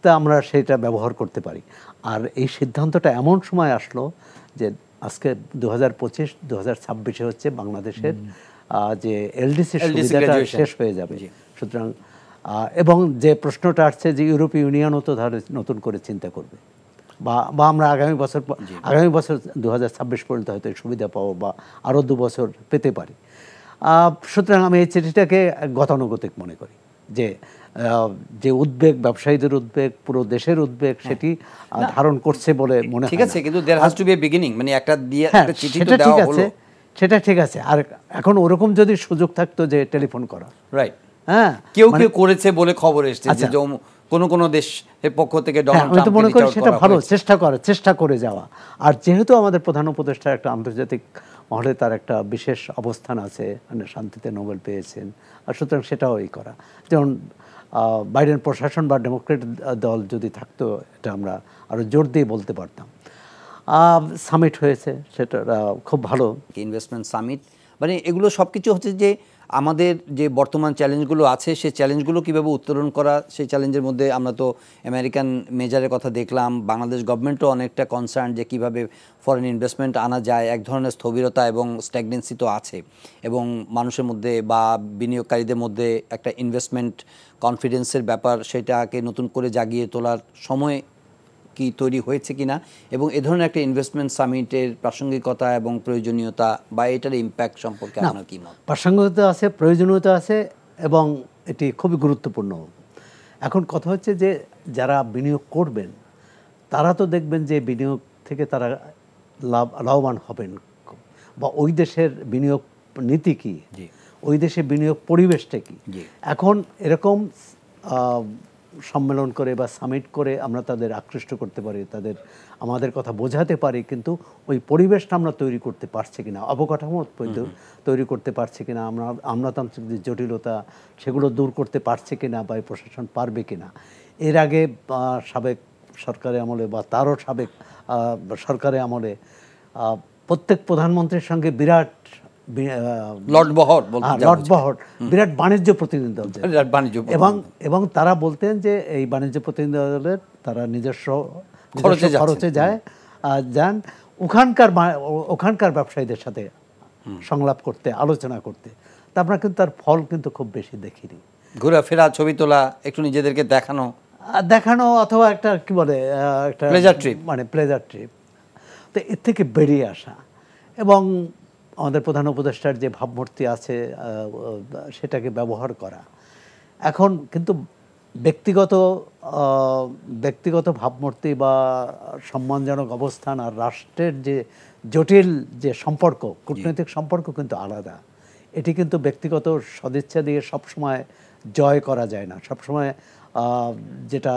তা আমরা সেটা ব্যবহার করতে পারি। আর এই সিদ্ধান্তটা এমন সময় আসলো যে আজকে 2025-2026 হচ্ছে বাংলাদেশের যে এলডিসি সুবিধাটা শেষ হয়ে যাবে। সুতরাং এবং যে প্রশ্নটা আসছে যে ইউরোপীয় ইউনিয়নও তো ধরে নতুন করে চিন্তা করবে, বা আমরা আগামী বছর 2026 পর্যন্ত হয়তো সুবিধা পাবো, বা আরও 2 বছর পেতে পারি। সুতরাং আমি এই চিঠিটাকে গতানুগতিক মনে করি, যে উদ্বেগ, ব্যবসায়ীদের উদ্বেগ, পুরো দেশের উদ্বেগ, সেটি ধারণ করছে বলে মনে হয়।
ঠিক আছে, কিন্তু there has to be a beginning, মানে একটা দিয়ে একটা চিঠি তো দেওয়া হলো,
সেটা ঠিক আছে। আর এখন ওরকম যদি সুযোগ থাকতো যে টেলিফোন করা,
রাইট,
হ্যাঁ,
কেউ করেছে বলে খবর এসেছে যে কোন দেশের পক্ষ থেকে ডোনাল্ড ট্রাম্প, আমি তো মনে করি
সেটা ভালো, চেষ্টা করে যাওয়া। আর যেহেতু আমাদের প্রধান উপদেষ্টা একটা আন্তর্জাতিক মহলে তার একটা বিশেষ অবস্থান আছে, মানে শান্তিতে নোবেল পেয়েছেন, আর সুতরাং সেটাও করা। যেমন বাইডেন প্রশাসন বা ডেমোক্রেট দল যদি থাকতো, এটা আমরা আরও জোর দিয়ে বলতে পারতাম। সামিট হয়েছে, সেটা খুব ভালো
ইনভেস্টমেন্ট সামিট, মানে এগুলো সব কিছু হচ্ছে যে আমাদের যে বর্তমান চ্যালেঞ্জগুলো আছে সেই চ্যালেঞ্জগুলো কীভাবে উত্তরণ করা, সেই চ্যালেঞ্জের মধ্যে আমরা তো আমেরিকান মেজারের কথা দেখলাম, বাংলাদেশ গভর্নমেন্টও অনেকটা কনসার্ন যে কীভাবে ফরেন ইনভেস্টমেন্ট আনা যায়। এক ধরনের স্থবিরতা এবং স্ট্যাগনেন্সি তো আছে, এবং মানুষের মধ্যে বা বিনিয়োগকারীদের মধ্যে একটা ইনভেস্টমেন্ট কনফিডেন্সের ব্যাপার, সেটাকে নতুন করে জাগিয়ে তোলার সময় কি তৈরি হয়েছে কিনা, এবং এ ধরনের একটা ইনভেস্টমেন্ট সামিটের প্রাসঙ্গিকতা এবং প্রয়োজনীয়তা বা এটার ইম্প্যাক্ট সম্পর্কে আপনার কি মত?
প্রাসঙ্গিকতা আছে, প্রয়োজনীয়তা আছে, এবং এটি খুবই গুরুত্বপূর্ণ। এখন কথা হচ্ছে যে যারা বিনিয়োগ করবেন তারা তো দেখবেন যে বিনিয়োগ থেকে তারা লাভবান হবেন, বা ওই দেশের বিনিয়োগ নীতি কী, ওই দেশের বিনিয়োগ পরিবেশটা কী। এখন এরকম সম্মেলন করে বা সামিট করে আমরা তাদের আকৃষ্ট করতে পারি, তাদের আমাদের কথা বোঝাতে পারি, কিন্তু ওই পরিবেশটা আমরা তৈরি করতে পারছি কিনা, অবকাঠামো তৈরি করতে পারছি কিনা, আমরা আমলাতান্ত্রিক যে জটিলতা সেগুলো দূর করতে পারছি কিনা, বা এই প্রশাসন পারবে কিনা। এর আগে সাবেক সরকারের আমলে বা তারও সাবেক সরকারের আমলে প্রত্যেক প্রধানমন্ত্রীর সঙ্গে বিরাট বিরাট বাণিজ্য প্রতিনিধি দল, এবং তারা বলতেন যে এই বাণিজ্য প্রতিনিধি দলের তারা নিজস্ব খরচে যান ওখানকার ব্যবসায়ীদের সাথে সংলাপ করতে, আলোচনা করতে। তা আমরা কিন্তু তার ফল কিন্তু খুব বেশি দেখিনি।
ঘোরাফেরা, ছবি তোলা, একটু নিজেদেরকে দেখানো,
অথবা একটা কি বলে একটা প্লেজার ট্রিপ। তো এর থেকে বেরিয়ে আসা, এবং আমাদের প্রধান উপদেষ্টার যে ভাবমূর্তি আছে সেটাকে ব্যবহার করা। এখন কিন্তু ব্যক্তিগত ভাবমূর্তি বা সম্মানজনক অবস্থান আর রাষ্ট্রের যে জটিল যে সম্পর্ক, কূটনৈতিক সম্পর্ক কিন্তু আলাদা। এটি কিন্তু ব্যক্তিগত সদিচ্ছা দিয়ে সবসময় জয় করা যায় না, সবসময় যেটা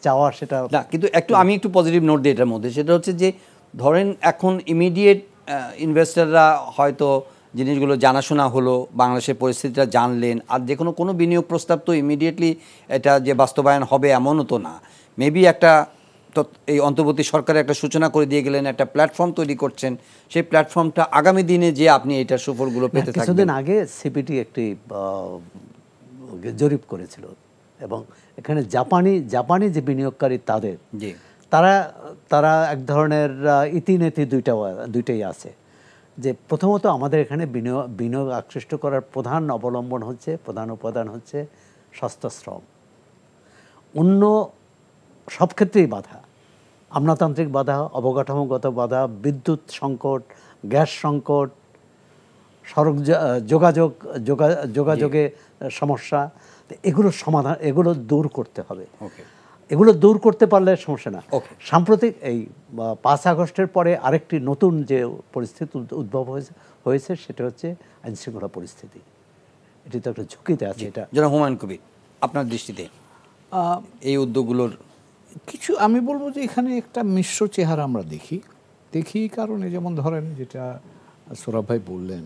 চাওয়া সেটা
না। কিন্তু আমি একটু পজিটিভ নোট দিই এটার মধ্যে, সেটা হচ্ছে যে ধরেন এখন ইমিডিয়েট ইনভেস্টররা হয়তো জিনিসগুলো জানাশোনা হলো, বাংলাদেশের পরিস্থিতিটা জানলেন, আর যে কোনো বিনিয়োগ প্রস্তাব তো ইমিডিয়েটলি এটা যে বাস্তবায়ন হবে এমনও তো না। মেবি একটা এই অন্তর্বর্তী সরকারের একটা সূচনা করে দিয়ে গেলেন, একটা প্ল্যাটফর্ম তৈরি করছেন, সেই প্ল্যাটফর্মটা আগামী দিনে যে আপনি এটার সুফলগুলো পেতে থাকবেন।
কিছুদিন আগে সিপিটি একটি জরিপ করেছিল, এবং এখানে জাপানি যে বিনিয়োগকারী তারা এক ধরনের ইতিনীতি দুইটাই আছে। যে প্রথমত আমাদের এখানে বিনিয়োগ আকৃষ্ট করার প্রধান উপাদান হচ্ছে সস্তা শ্রম। অন্য সব ক্ষেত্রেই বাধা, আমলাতান্ত্রিক বাধা, অবকাঠামোগত বাধা, বিদ্যুৎ সংকট, গ্যাস সংকট, সড়ক যোগাযোগে সমস্যা, এগুলো দূর করতে হবে। এগুলো দূর করতে পারলে সমস্যা না। সাম্প্রতিক এই 5 আগস্টের পরে আরেকটি নতুন যে পরিস্থিতি উদ্ভব হয়েছে সেটা হচ্ছে আইনশৃঙ্খলা পরিস্থিতি। এটি তো একটা ঝুঁকিতে আছে। এটা
জনাব হুমায়ুন কবির, আপনার দৃষ্টিতে এই উদ্যোগগুলোর
কিছু আমি বলবো যে এখানে একটা মিশ্র চেহারা আমরা দেখি কারণে, যেমন ধরেন যেটা সোহরাব ভাই বললেন,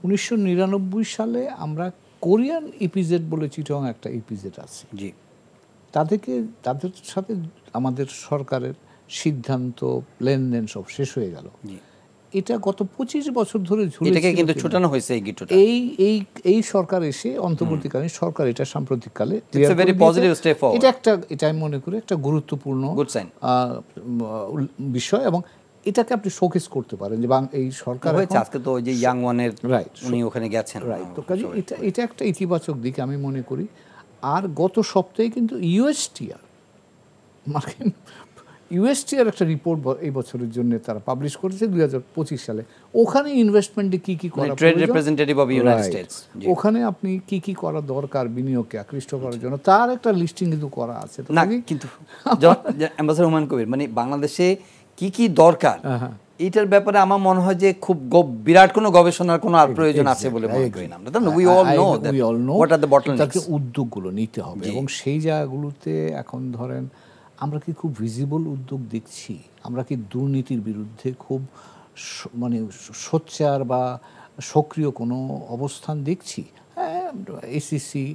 1999 সালে আমরা কোরিয়ান ইপিজেড বলে চিটং একটা ইপিজেড আছে, তাদের সাথে আমাদের সরকারের সিদ্ধান্ত, লেনদেন সব শেষ হয়ে গেল। এটা গত 25 বছর ধরে
কিন্তু ছুটানো হয়েছে
এই সরকার এসে, অন্তর্বর্তীকালীন সরকার এটা সাম্প্রতিককালে এটা আমি মনে করি একটা গুরুত্বপূর্ণ বিষয়, এবং এটাকে আপনি শোকেস করতে পারেন যে এই সরকার
আজকে তো ওই যে ইয়াং ওয়ানের উনি ওখানে গেছেন,
তো কাজে এটা একটা ইতিবাচক দিক আমি মনে করি। আর গত সপ্তাহে কিন্তু ইউএসটিআর একটা রিপোর্ট এই বছরের জন্য তারা পাবলিশ করেছে 2025 সালে। ওখানে ইনভেস্টমেন্টে কি করা, ওখানে আপনি কি করা দরকার বিনিয়োগকে আকৃষ্ট করার জন্য, তার একটা লিস্টিং কিন্তু করা আছে।
না কিন্তু অ্যাম্বাসেডর হুমায়ুন কবির, মানে বাংলাদেশে কি দরকার এইটার ব্যাপারে আমার মনে হয় যে খুব বিরাট কোনো গবেষণার কোনো আর প্রয়োজন আছে বলে মনে করি না।
উদ্যোগগুলো নিতে হবে, এবং সেই জায়গাগুলোতে এখন ধরেন আমরা কি খুব ভিজিবল উদ্যোগ দেখছি, আমরা কি দুর্নীতির বিরুদ্ধে খুব সোচ্চার বা সক্রিয় কোনো অবস্থান দেখছি? হ্যাঁ, এসিসি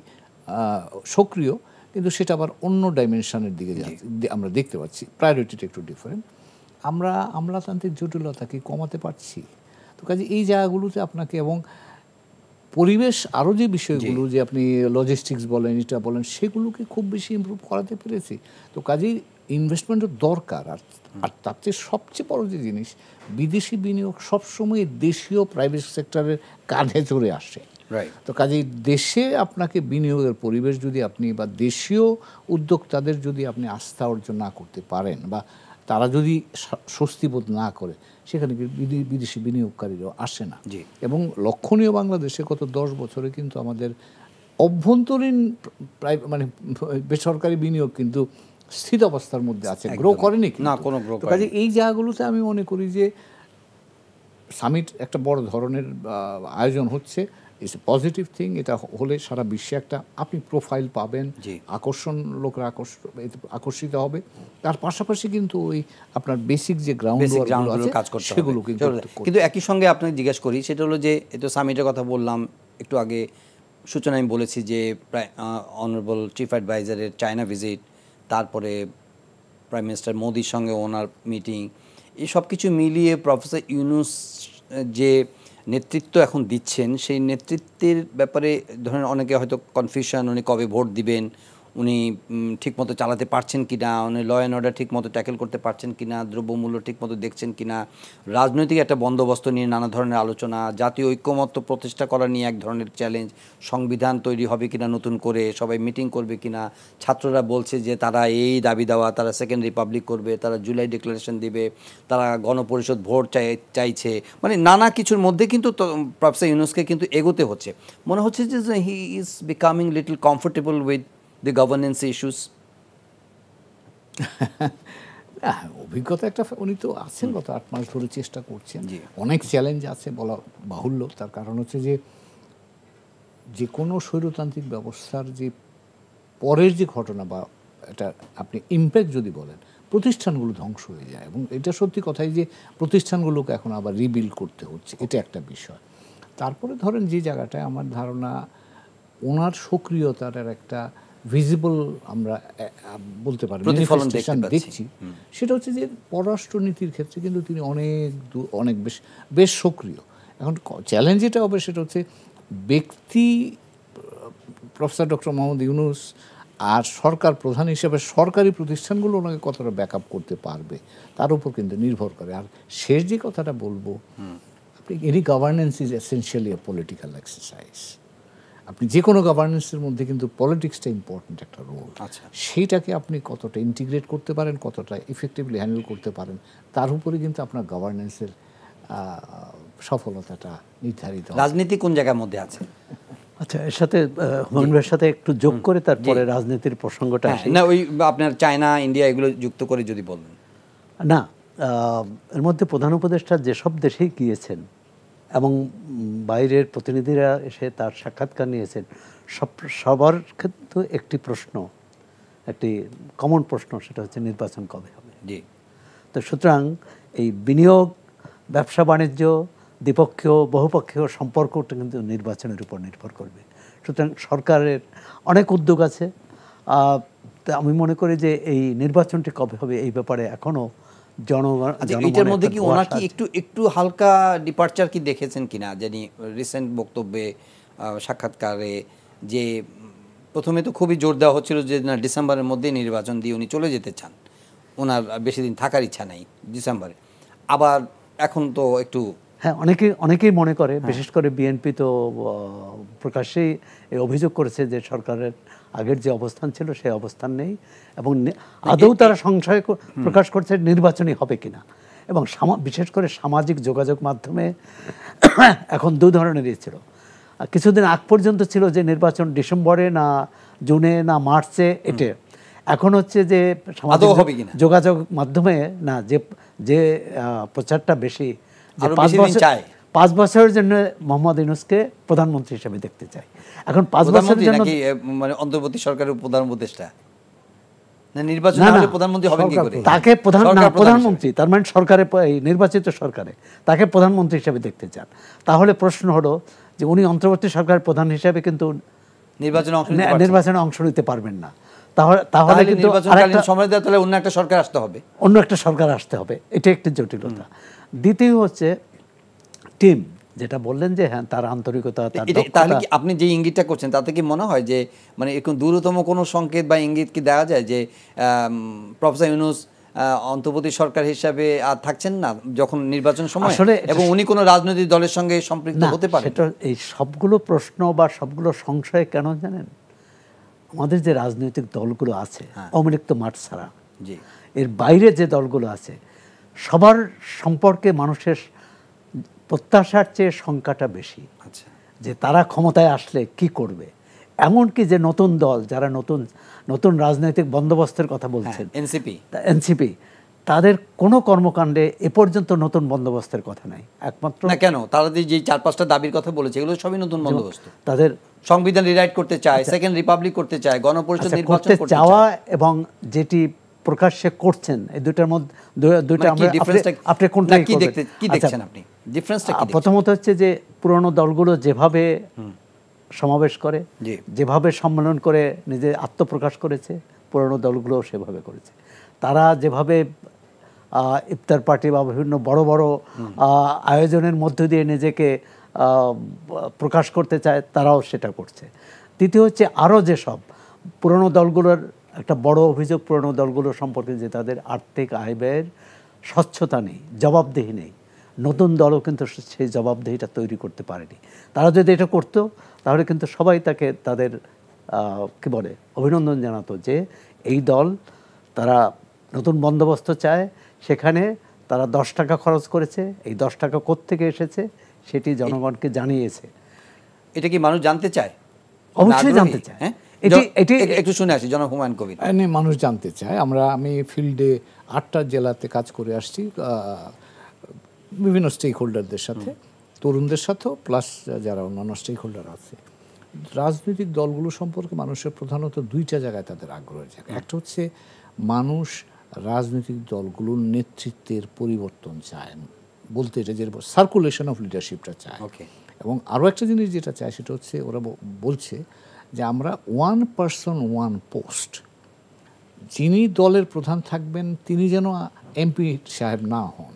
সক্রিয়, কিন্তু সেটা আবার অন্য ডাইমেনশনের দিকে আমরা দেখতে পাচ্ছি, প্রায়োরিটিটা একটু ডিফারেন্ট। আমরা আমলাতান্ত্রিক জটিলতা কি কমাতে পারছি? তো কাজে এই জায়গাগুলোতে আপনাকে, এবং পরিবেশ আরও যে বিষয়গুলো যে আপনি লজিস্টিক্স বলেন এটা বলেন সেগুলোকে খুব বেশি ইমপ্রুভ করাতে পেরেছি। তো কাজেই ইনভেস্টমেন্টের দরকার। আর তার চেয়ে সবচেয়ে বড় যে জিনিস, বিদেশি বিনিয়োগ সবসময় দেশীয় প্রাইভেট সেক্টরের কাঁধে চড়ে আসে। তো কাজেই দেশে আপনাকে বিনিয়োগের পরিবেশ যদি আপনি বা দেশীয় উদ্যোক্তাদের যদি আপনি আস্থা অর্জন না করতে পারেন বা তারা যদি স্বস্তিবোধ না করে, সেখানে বিদেশি বিনিয়োগকারীরাও আসে না। এবং লক্ষণীয় বাংলাদেশে গত 10 বছরে কিন্তু আমাদের অভ্যন্তরীণ মানে বেসরকারি বিনিয়োগ কিন্তু স্থির অবস্থার মধ্যে আছে, গ্রো করেনি না কোনো গ্রো। কাজে এই জায়গাগুলোতে আমি মনে করি যে সামিট একটা বড় ধরনের আয়োজন হচ্ছে, ইটস এ পজিটিভ থিং। এটা হলে সারা বিশ্বে একটা আপনি প্রোফাইল পাবেন, আকর্ষণ, লোকরা আকর্ষিত হবে। তার পাশাপাশি কিন্তু ওই আপনার বেসিক যে গ্রাউন্ড কাজ করতে সেগুলো
কিন্তু একই সঙ্গে আপনাকে জিজ্ঞেস করি, সেটা হলো যে এই তো সামিটের কথা বললাম একটু আগে, সূচনা আমি বলেছি যে প্রায় অনারেবল চিফ অ্যাডভাইজারের চায়না ভিজিট, তারপরে প্রাইম মিনিস্টার মোদির সঙ্গে ওনার মিটিং, এই সব কিছু মিলিয়ে প্রফেসর ইউনূস যে নেতৃত্ব এখন দিচ্ছেন, সেই নেতৃত্বের ব্যাপারে ধরেন অনেকে হয়তো কনফিউশন, উনি কবে ভোট দিবেন, উনি ঠিকমতো চালাতে পারছেন কি না, উনি ল অ্যান্ড অর্ডার ঠিকমতো ট্যাকেল করতে পারছেন কি না, দ্রব্যমূল্য ঠিকমতো দেখছেন কি না, রাজনৈতিক একটা বন্দোবস্ত নিয়ে নানা ধরনের আলোচনা, জাতীয় ঐক্যমত্য প্রতিষ্ঠা করা নিয়ে এক ধরনের চ্যালেঞ্জ, সংবিধান তৈরি হবে কিনা নতুন করে, সবাই মিটিং করবে কিনা, ছাত্ররা বলছে যে তারা এই দাবি দেওয়া, তারা সেকেন্ড রিপাবলিক করবে, তারা জুলাই ডিক্লারেশন দিবে, তারা গণপরিষদ ভোট চাইছে, মানে নানা কিছুর মধ্যে কিন্তু প্রফেসর ইউনূসকে কিন্তু এগোতে হচ্ছে। মনে হচ্ছে যে he is becoming little comfortable with the governance issues?
অভিজ্ঞতা একটা উনি তো আছেন, গত 8 মাস ধরে চেষ্টা করছেন। অনেক চ্যালেঞ্জ আছে বলা বাহুল্য। তার কারণ হচ্ছে যে কোনো স্বৈরতান্ত্রিক ব্যবস্থার যে পরের যে ঘটনা বা এটা আপনি ইমপ্যাক্ট যদি বলেন, প্রতিষ্ঠানগুলো ধ্বংস হয়ে যায়। এবং এটা সত্যি কথাই যে প্রতিষ্ঠানগুলোকে এখন আবার রিবিল্ড করতে হচ্ছে, এটা একটা বিষয়। তারপরে ধরেন যে জায়গাটায় আমার ধারণা ওনার সক্রিয়তার একটা ভিজিবল আমরা বলতে পারি ম্যানিফেস্টেশন দেখছি, সেটা হচ্ছে যে পররাষ্ট্রনীতির ক্ষেত্রে কিন্তু তিনি অনেক বেশ সক্রিয়। এখন চ্যালেঞ্জ যেটা হবে সেটা হচ্ছে ব্যক্তি প্রফেসর ডক্টর মোহাম্মদ ইউনূস আর সরকার প্রধান হিসেবে সরকারি প্রতিষ্ঠানগুলো ওনাকে কতটা ব্যাকআপ করতে পারবে তার উপর কিন্তু নির্ভর করে। আর শেষ যে কথাটা বলবো, আপনি any governance is essentially a political exercise. আপনি যে কোনো গভর্নেন্সের মধ্যে কিন্তু পলিটিক্সটা ইম্পর্টেন্ট একটা রোল। সেইটাকে আপনি কতটা ইন্টিগ্রেট করতে পারেন, কতটা ইফেক্টিভলি হ্যান্ডেল করতে পারেন, তার উপরে কিন্তু আপনার গভর্নেন্সের সফলতাটা নির্ধারিত।
রাজনীতি কোন জায়গার মধ্যে আছে?
আচ্ছা, এর সাথে হুমায়ুনের সাথে একটু যোগ করে তারপরে রাজনীতির প্রসঙ্গটা
না, ওই আপনার চায়না, ইন্ডিয়া এগুলো যুক্ত করে যদি বলেন।
না, এর মধ্যে প্রধান উপদেষ্টা যেসব দেশেই গিয়েছেন এবং বাইরের প্রতিনিধিরা এসে তার সাক্ষাৎকার নিয়েছেন, সবার ক্ষেত্রে একটি প্রশ্ন, একটি কমন প্রশ্ন, সেটা হচ্ছে নির্বাচন কবে হবে। তো সুতরাং এই বিনিয়োগ, ব্যবসা বাণিজ্য, দ্বিপক্ষীয় বহুপক্ষীয় সম্পর্কটা কিন্তু নির্বাচনের উপর নির্ভর করবে। সুতরাং সরকারের অনেক উদ্যোগ আছে। আমি মনে করি যে এই নির্বাচনটি কবে হবে এই ব্যাপারে এখনও
এটার মধ্যে কি ওনার কি একটু হালকা ডিপার্চার কি দেখেছেন কিনা জানি রিসেন্ট বক্তব্যে, সাক্ষাৎকারে, যে প্রথমে তো খুবই জোর দেওয়া হচ্ছিল যে না, ডিসেম্বরের মধ্যে নির্বাচন দিয়ে উনি চলে যেতে চান, ওনার বেশি দিন থাকার ইচ্ছা নেই ডিসেম্বরে। আবার এখন তো একটু
অনেকেই মনে করে, বিশেষ করে বিএনপি তো প্রকাশ্যেই অভিযোগ করেছে যে সরকারের আগের যে অবস্থান ছিল সেই অবস্থান নেই, এবং আদৌ তারা সংশয় প্রকাশ করছে নির্বাচনই হবে কিনা। এবং বিশেষ করে সামাজিক যোগাযোগ মাধ্যমে এখন দু ধরনেরই ছিল। কিছুদিন আগ পর্যন্ত ছিল যে নির্বাচন ডিসেম্বরে না জুনে না মার্চে, এটা এখন হচ্ছে যে সামাজিক যোগাযোগ মাধ্যমে না, যে প্রচারটা বেশি, 5 বছরের জন্য মোহাম্মদ ইউনূসকে প্রধানমন্ত্রী হিসেবে দেখতে চাই। এখন 5 বছরের জন্য
মানে অন্তর্বর্তী সরকারের প্রধান উপদেষ্টা না, নির্বাচন হলে প্রধানমন্ত্রী হবেন কি করে?
তাকে প্রধানমন্ত্রী, তার মানে সরকারে নির্বাচিত সরকারে তাকে প্রধানমন্ত্রী হিসেবে দেখতে চান। তাহলে প্রশ্ন হলো যে উনি অন্তর্বর্তী সরকারের প্রধান হিসেবে কিন্তু নির্বাচনে অংশ নিতে পারবেন না। তাহলে কিন্তু
অন্য একটা সরকার আসতে হবে,
এটা একটি জটিলতা। দ্বিতীয় হচ্ছে যেটা বললেন যে হ্যাঁ তার আন্তরিকতা, তার
তাহলে
দক্ষতা।
কি আপনি যে ইঙ্গিতটা করছেন তাতে কি মনে হয় যে মানে এরকম দূরতম কোনো সংকেত বা ইঙ্গিত কি দেওয়া যায় যে প্রফেসর ইউনূস অন্তর্বর্তী সরকার হিসাবে আর থাকছেন না যখন নির্বাচন সময়,
আসলে
এবং উনি কোনো রাজনৈতিক দলের সঙ্গে সম্পৃক্ত হতে পারেন?
সেটা এই সবগুলো প্রশ্ন বা সবগুলো সংশয় কেন জানেন? আমাদের যে রাজনৈতিক দলগুলো আছে, অমৃত মাঠ ছাড়া
জি,
এর বাইরে যে দলগুলো আছে, সবার সম্পর্কে মানুষের প্রত্যাশার চেয়ে সংখ্যাটা বেশি।
আচ্ছা,
যে তারা ক্ষমতায় আসলে কি করবে। এমনকি যে নতুন দল যারা নতুন নতুন রাজনৈতিক বন্দোবস্তের কথা বলছেন, এনসিপি, তাদের কোনো কর্মকাণ্ডে এ পর্যন্ত নতুন বন্দোবস্তের কথা নাই। একমাত্র
না কেন, তারা যে 4-5টা দাবির কথা বলেছে এগুলো সবই নতুন বন্দোবস্ত।
তাদের
সংবিধান রিরাইট করতে চায়, সেকেন্ড রিপাবলিক করতে চায়, গণপরিষদ নির্বাচন করতে
চাওয়া
চায়,
এবং যেটি প্রকাশ্যে করছেন, এই দুটার মধ্যে দুইটা
মানে
আপনি কোনটা
কি দেখছেন আপনি ডিফারেন্সটা কি?
প্রথমত হচ্ছে যে পুরনো দলগুলো যেভাবে সমাবেশ করে, যেভাবে সম্মেলন করে নিজে আত্মপ্রকাশ করেছে, পুরনো দলগুলো সেভাবে করেছে। তারা যেভাবে ইফতার পার্টি বা বিভিন্ন বড় বড় আয়োজনের মধ্য দিয়ে নিজেকে প্রকাশ করতে চায়, তারাও সেটা করছে। দ্বিতীয় হচ্ছে আরও যেসব পুরনো দলগুলোর একটা বড় অভিযোগ পুরনো দলগুলো সম্পর্কে যে তাদের আর্থিক আয় ব্যয়ের স্বচ্ছতা নেই, জবাবদিহি নেই। নতুন দলও কিন্তু সেই জবাবদিহিটা তৈরি করতে পারেনি। তারা যদি এটা করতো তাহলে কিন্তু সবাই তাকে তাদের কি বলে অভিনন্দন জানাতো যে এই দল তারা নতুন বন্দোবস্ত চায়, সেখানে তারা 10 টাকা খরচ করেছে, এই 10 টাকা কোত্থেকে এসেছে সেটি জনগণকে জানিয়েছে।
এটা কি মানুষ জানতে চায়?
অবশ্যই জানতে চায়।
হ্যাঁ, একটু শুনে আসি জনাব হুমায়ুন কবির।
মানুষ জানতে চায়। আমি ফিল্ডে 8টা জেলাতে কাজ করে আসছি, বিভিন্ন স্টেক হোল্ডারদের সাথে, তরুণদের সাথেও, প্লাস যারা অন্যান্য স্টেক হোল্ডার আছে। রাজনৈতিক দলগুলো সম্পর্কে মানুষের প্রধানত 2টা জায়গায় তাদের আগ্রহের জায়গা। একটা হচ্ছে মানুষ রাজনৈতিক দলগুলোর নেতৃত্বের পরিবর্তন চায়, বলতে এটা যে সার্কুলেশন অফ লিডারশিপটা চায়। এবং আরও একটা জিনিস যেটা চায় সেটা হচ্ছে ওরা বলছে যে আমরা 1 পারসন 1 পোস্ট, যিনি দলের প্রধান থাকবেন তিনি যেন এমপি সাহেব না হন,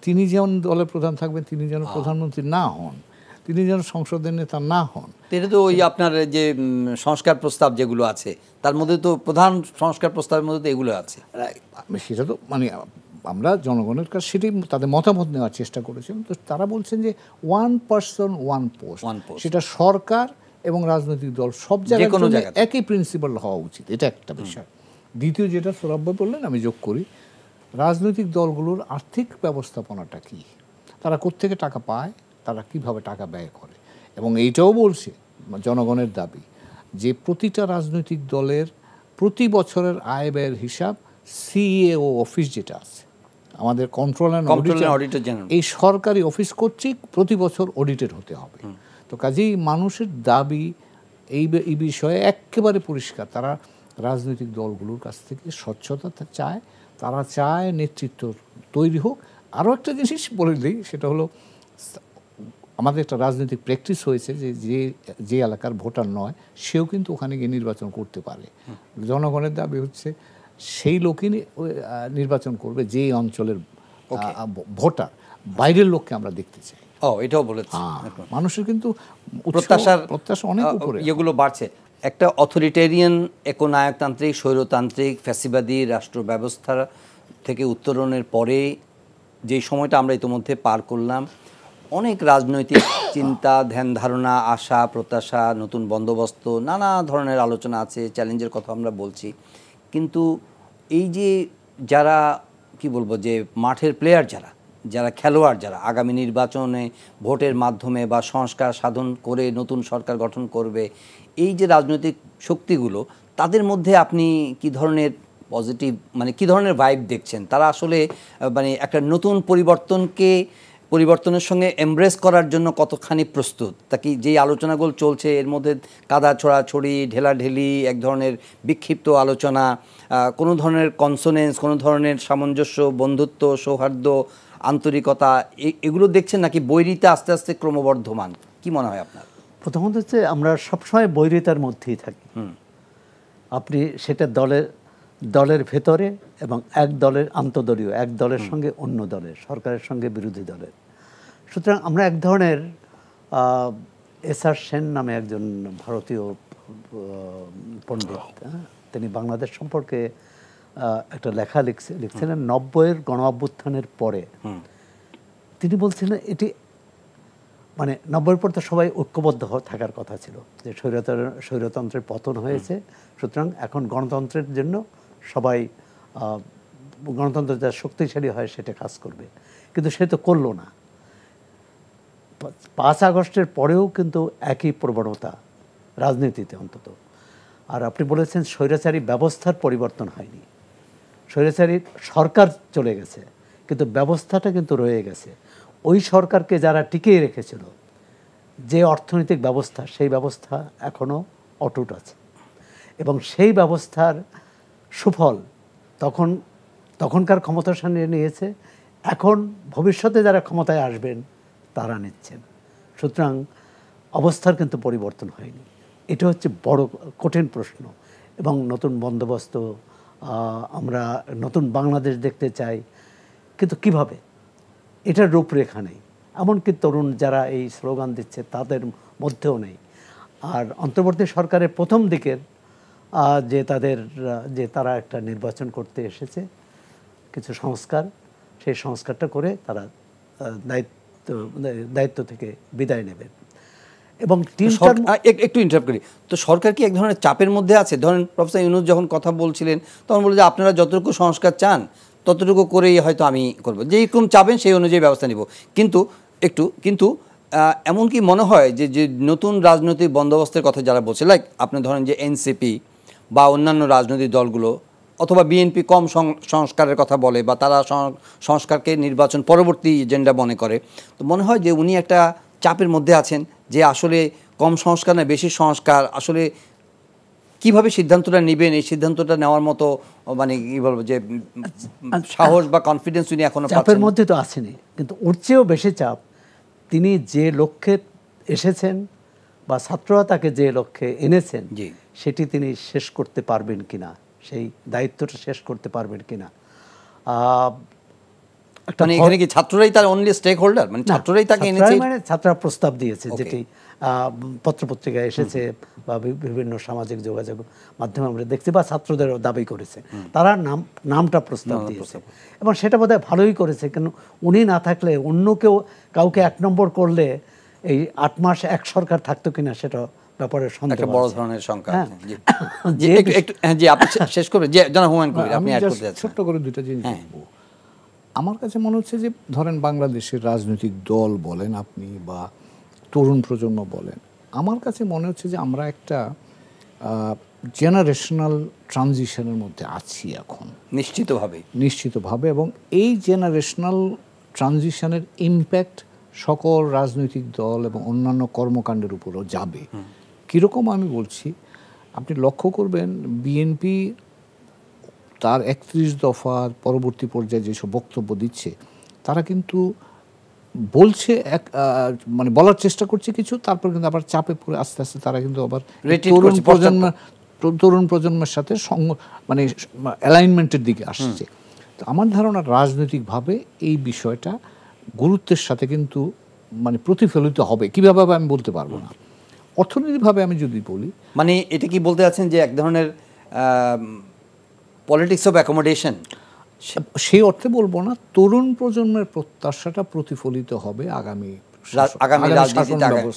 তিনি যেমন দলের প্রধান থাকবেন তিনি যেন প্রধানমন্ত্রী না হন, তিনি যেন সংসদের নেতা না হন।
এটা তো ওই আপনার যে সংস্কার প্রস্তাব যেগুলো আছে তার মধ্যে তো প্রধান সংস্কার প্রস্তাবের মধ্যে তো এগুলো আছে।
সেটা তো আমরা জনগণের কাছে সেটাই তাদের মতামত নেওয়ার চেষ্টা করেছিলাম। তো তারা বলছেন যে 1 পারসন 1 পোস্ট, সেটা সরকার এবং রাজনৈতিক দল সব জায়গায় একই প্রিন্সিপাল হওয়া উচিত। এটা একটা বিষয়। দ্বিতীয় যেটা সৌরভ ভাই বললেন আমি যোগ করি, রাজনৈতিক দলগুলোর আর্থিক ব্যবস্থাপনাটা কি, তারা কোত্থেকে টাকা পায়, তারা কিভাবে টাকা ব্যয় করে। এবং এইটাও বলছে জনগণের দাবি যে প্রতিটা রাজনৈতিক দলের প্রতি বছরের আয় ব্যয়ের হিসাব সিএও অফিস যেটা আছে আমাদের কন্ট্রোল অ্যান্ড অডিটর জেনারেল, এই সরকারি অফিস কর্তৃক প্রতি বছর অডিটেড হতে হবে। তো কাজেই মানুষের দাবি এই বিষয়ে একেবারে পরিষ্কার। তারা রাজনৈতিক দলগুলোর কাছ থেকে স্বচ্ছতা চায়, তারা চায় নেতৃত্ব তৈরি হোক। আরও একটা জিনিস বলে দিই, সেটা হলো আমাদের একটা রাজনৈতিক প্র্যাকটিস হয়েছে যে এলাকার ভোটার নয় সেও কিন্তু ওখানে গিয়ে নির্বাচন করতে পারে। জনগণের দাবি হচ্ছে সেই লোকই নির্বাচন করবে যে অঞ্চলের ভোটার, বাইরের লোককে আমরা দেখতে চাই।
এটাও বলেছে
মানুষের কিন্তু
প্রত্যাশা
অনেক উপরে,
এগুলো বাড়ছে। একটা অথরিটেরিয়ান, একনায়কতান্ত্রিক, স্বৈরতান্ত্রিক, ফ্যাসিবাদী রাষ্ট্র ব্যবস্থা থেকে উত্তরণের পরে যে সময়টা আমরা ইতিমধ্যে পার করলাম, অনেক রাজনৈতিক চিন্তা, ধ্যান ধারণা, আশা প্রত্যাশা, নতুন বন্দোবস্ত, নানা ধরনের আলোচনা আছে, চ্যালেঞ্জের কথা আমরা বলছি। কিন্তু এই যে যারা কি বলবো যে মাঠের প্লেয়ার, যারা খেলোয়াড়, যারা আগামী নির্বাচনে ভোটের মাধ্যমে বা সংস্কার সাধন করে নতুন সরকার গঠন করবে, এই যে রাজনৈতিক শক্তিগুলো, তাদের মধ্যে আপনি কি ধরনের পজিটিভ কি ধরনের ভাইব দেখছেন? তারা আসলে একটা নতুন পরিবর্তনের সঙ্গে এমব্রেস করার জন্য কতখানি প্রস্তুত? তা কি যেই আলোচনাগুলো চলছে এর মধ্যে কাদা ছোড়াছড়ি, ঢেলাঢেলি, এক ধরনের বিক্ষিপ্ত আলোচনা, কোনো ধরনের কনসোনেন্স, কোনো ধরনের সামঞ্জস্য, বন্ধুত্ব, সৌহার্দ্য, আন্তরিকতা, এগুলো দেখছেন নাকি বৈরিতা আস্তে আস্তে ক্রমবর্ধমান? কি মনে হয় আপনার?
প্রথমত হচ্ছে আমরা সবসময় বৈরিতার মধ্যেই থাকি। আপনি সেটা দলের ভেতরে এবং এক দলের আন্তদলীয়, এক দলের সঙ্গে অন্য দলের, সরকারের সঙ্গে বিরোধী দলের, সুতরাং আমরা এক ধরনের এস.আর. সেন নামে একজন ভারতীয় পণ্ডিত, তিনি বাংলাদেশ সম্পর্কে একটা লেখা লিখছিলেন 90-এর গণ অভ্যুত্থানের পরে। তিনি বলছিলেন এটি মানে 90-এর পর তো সবাই ঐক্যবদ্ধ থাকার কথা ছিল যে স্বৈরতন্ত্রের পতন হয়েছে, সুতরাং এখন গণতন্ত্রের জন্য সবাই গণতন্ত্র যা শক্তিশালী হয় সেটা কাজ করবে, কিন্তু সে তো করলো না। 5 আগস্টের পরেও কিন্তু একই প্রবণতা রাজনীতিতে অন্তত। আর আপনি বলেছেন স্বৈরাচারী ব্যবস্থার পরিবর্তন হয়নি, স্বৈরাচারী সরকার চলে গেছে কিন্তু ব্যবস্থাটা কিন্তু রয়ে গেছে। ওই সরকারকে যারা টিকিয়ে রেখেছিল যে অর্থনৈতিক ব্যবস্থা, সেই ব্যবস্থা এখনও অটুট আছে এবং সেই ব্যবস্থার সুফল তখনকার ক্ষমতাসীনরা নিয়েছে, এখন ভবিষ্যতে যারা ক্ষমতায় আসবেন তারা নিচ্ছেন। সুতরাং অবস্থার কিন্তু পরিবর্তন হয়নি। এটা হচ্ছে বড় কঠিন প্রশ্ন। এবং নতুন বন্দোবস্ত, আমরা নতুন বাংলাদেশ দেখতে চাই, কিন্তু কিভাবে, এটার রূপরেখা নেই। এমনকি তরুণ যারা এই স্লোগান দিচ্ছে তাদের মধ্যেও নেই। আর অন্তর্বর্তী সরকারের প্রথম দিকের যে তারা একটা নির্বাচন করতে এসেছে, কিছু সংস্কার, সেই সংস্কারটা করে তারা দায়িত্ব থেকে বিদায় নেবেন। এবং
একটু ইন্টারাপ্ট করি, তো সরকার কি এক ধরনের চাপের মধ্যে আছে? ধরেন প্রফেসর ইউনূস যখন কথা বলছিলেন তখন বলে যে আপনারা যতটুকু সংস্কার চান ততটুকু করেই হয়তো আমি করব, যেরকম চাবেন সেই অনুযায়ী ব্যবস্থা নিব। কিন্তু এমনকি মনে হয় যে নতুন রাজনৈতিক বন্দোবস্তের কথা যারা বলছে, লাইক আপনি ধরেন যে এনসিপি বা অন্যান্য রাজনৈতিক দলগুলো অথবা বিএনপি কম সংস্কারের কথা বলে বা তারা সংস্কারকে নির্বাচন পরবর্তী এজেন্ডা মনে করে, তো মনে হয় যে উনি একটা চাপের মধ্যে আছেন যে আসলে কম সংস্কার না বেশি সংস্কার, আসলে কিভাবে সিদ্ধান্তটা নেবেন, এই সিদ্ধান্তটা নেওয়ার মতো মানে কি বলবো যে সাহস বা কনফিডেন্স উনি এখনো
চাপের মধ্যে তো আসেনি। কিন্তু ওর চেয়েও বেশি চাপ তিনি যে লক্ষ্যে এসেছেন বা ছাত্ররা তাকে যে লক্ষ্যে এনেছেন সেটি তিনি শেষ করতে পারবেন কিনা, সেই দায়িত্বটা শেষ করতে পারবেন কিনা।
মানে এখানে কি ছাত্ররাই তার অনলি স্টেক হোল্ডার, মানে ছাত্ররাই তাকে এনেছে,
মানে ছাত্ররা প্রস্তাব দিয়েছে, যেটি পত্রপত্রিকায় এসেছে বা বিভিন্ন সামাজিক যোগাযোগ মাধ্যমে আমরা দেখছি, বা ছাত্রদেরও দাবি করেছে, তারা নামটা প্রস্তাব দিয়েছে এবং সেটা বোধহয় ভালোই করেছে। কেন উনি না থাকলে অন্য কাউকে 1 নম্বর করলে এই 8 মাস এক সরকার থাকতো কিনা সেটা ব্যাপারে সন্দেহ,
বড় ধরনের সংখ্যা। জি আপনি শেষ করবেন, যে জানা হুমায়ুন কবির আপনি অ্যাড করতে যাচ্ছেন।
ছোট্ট করে দুটো জিনিস বলবো। আমার কাছে মনে হচ্ছে যে ধরেন বাংলাদেশের রাজনৈতিক দল বলেন আপনি বা তরুণ প্রজন্ম বলেন, আমার কাছে মনে হচ্ছে যে আমরা একটা জেনারেশনাল ট্রানজিশনের মধ্যে আছি এখন, নিশ্চিতভাবে। এবং এই জেনারেশনাল ট্রানজিশনের ইম্প্যাক্ট সকল রাজনৈতিক দল এবং অন্যান্য কর্মকাণ্ডের উপরও যাবে। কীরকম আমি বলছি, আপনি লক্ষ্য করবেন বিএনপি তার 31 দফার পরবর্তী পর্যায়ে যেসব বক্তব্য দিচ্ছে, তারা কিন্তু বলছে মানে বলার চেষ্টা করছে কিছু, তারপর কিন্তু আবার চাপে পড়ে আস্তে আস্তে তারা কিন্তু আবার তরুণ প্রজন্মের সাথে মানে অ্যালাইনমেন্টের দিকে আসছে। তো আমার ধারণা রাজনৈতিকভাবে এই বিষয়টা গুরুত্বের সাথে কিন্তু মানে প্রতিফলিত হবে, কীভাবে আমি বলতে পারবো না। অর্থনৈতিকভাবে আমি যদি বলি,
মানে এটা কি বলতে যাচ্ছেন যে এক ধরনের পলিটিক্স অফ অ্যাকোমোডেশন,
সেই অর্থে বলবো না, তরুণ প্রজন্মের প্রত্যাশাটা প্রতিফলিত হবে আগামী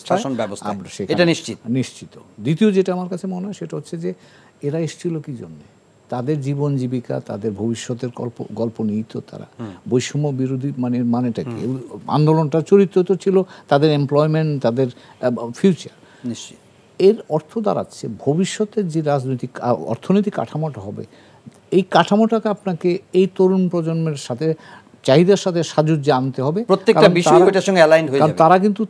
শাসন ব্যবস্থা, এটা
নিশ্চিত। দ্বিতীয় যেটা আমার কাছে মনে হয় সেটা হচ্ছে যে এরা এসেছিল কি জন্যে, তাদের জীবন জীবিকা, তাদের ভবিষ্যতের গল্প নিয়েই তো তারা। বৈষম্য বিরোধী মানেটা কি, আন্দোলনটা চরিত্র তো ছিল তাদের এমপ্লয়মেন্ট, তাদের ফিউচার।
নিশ্চিত
এর অর্থ দাঁড়াচ্ছে ভবিষ্যতের যে রাজনৈতিক অর্থনৈতিক কাঠামোটা হবে, এই কাঠামোটাকে আপনাকে এই তরুণ প্রজন্মের সাথে চাহিদার সাথে সাজুজ্যে আনতে হবে।
প্রত্যেকটা বিষয় ওটার সঙ্গে অ্যালাইন হয়ে যাবে।
তারা কিন্তু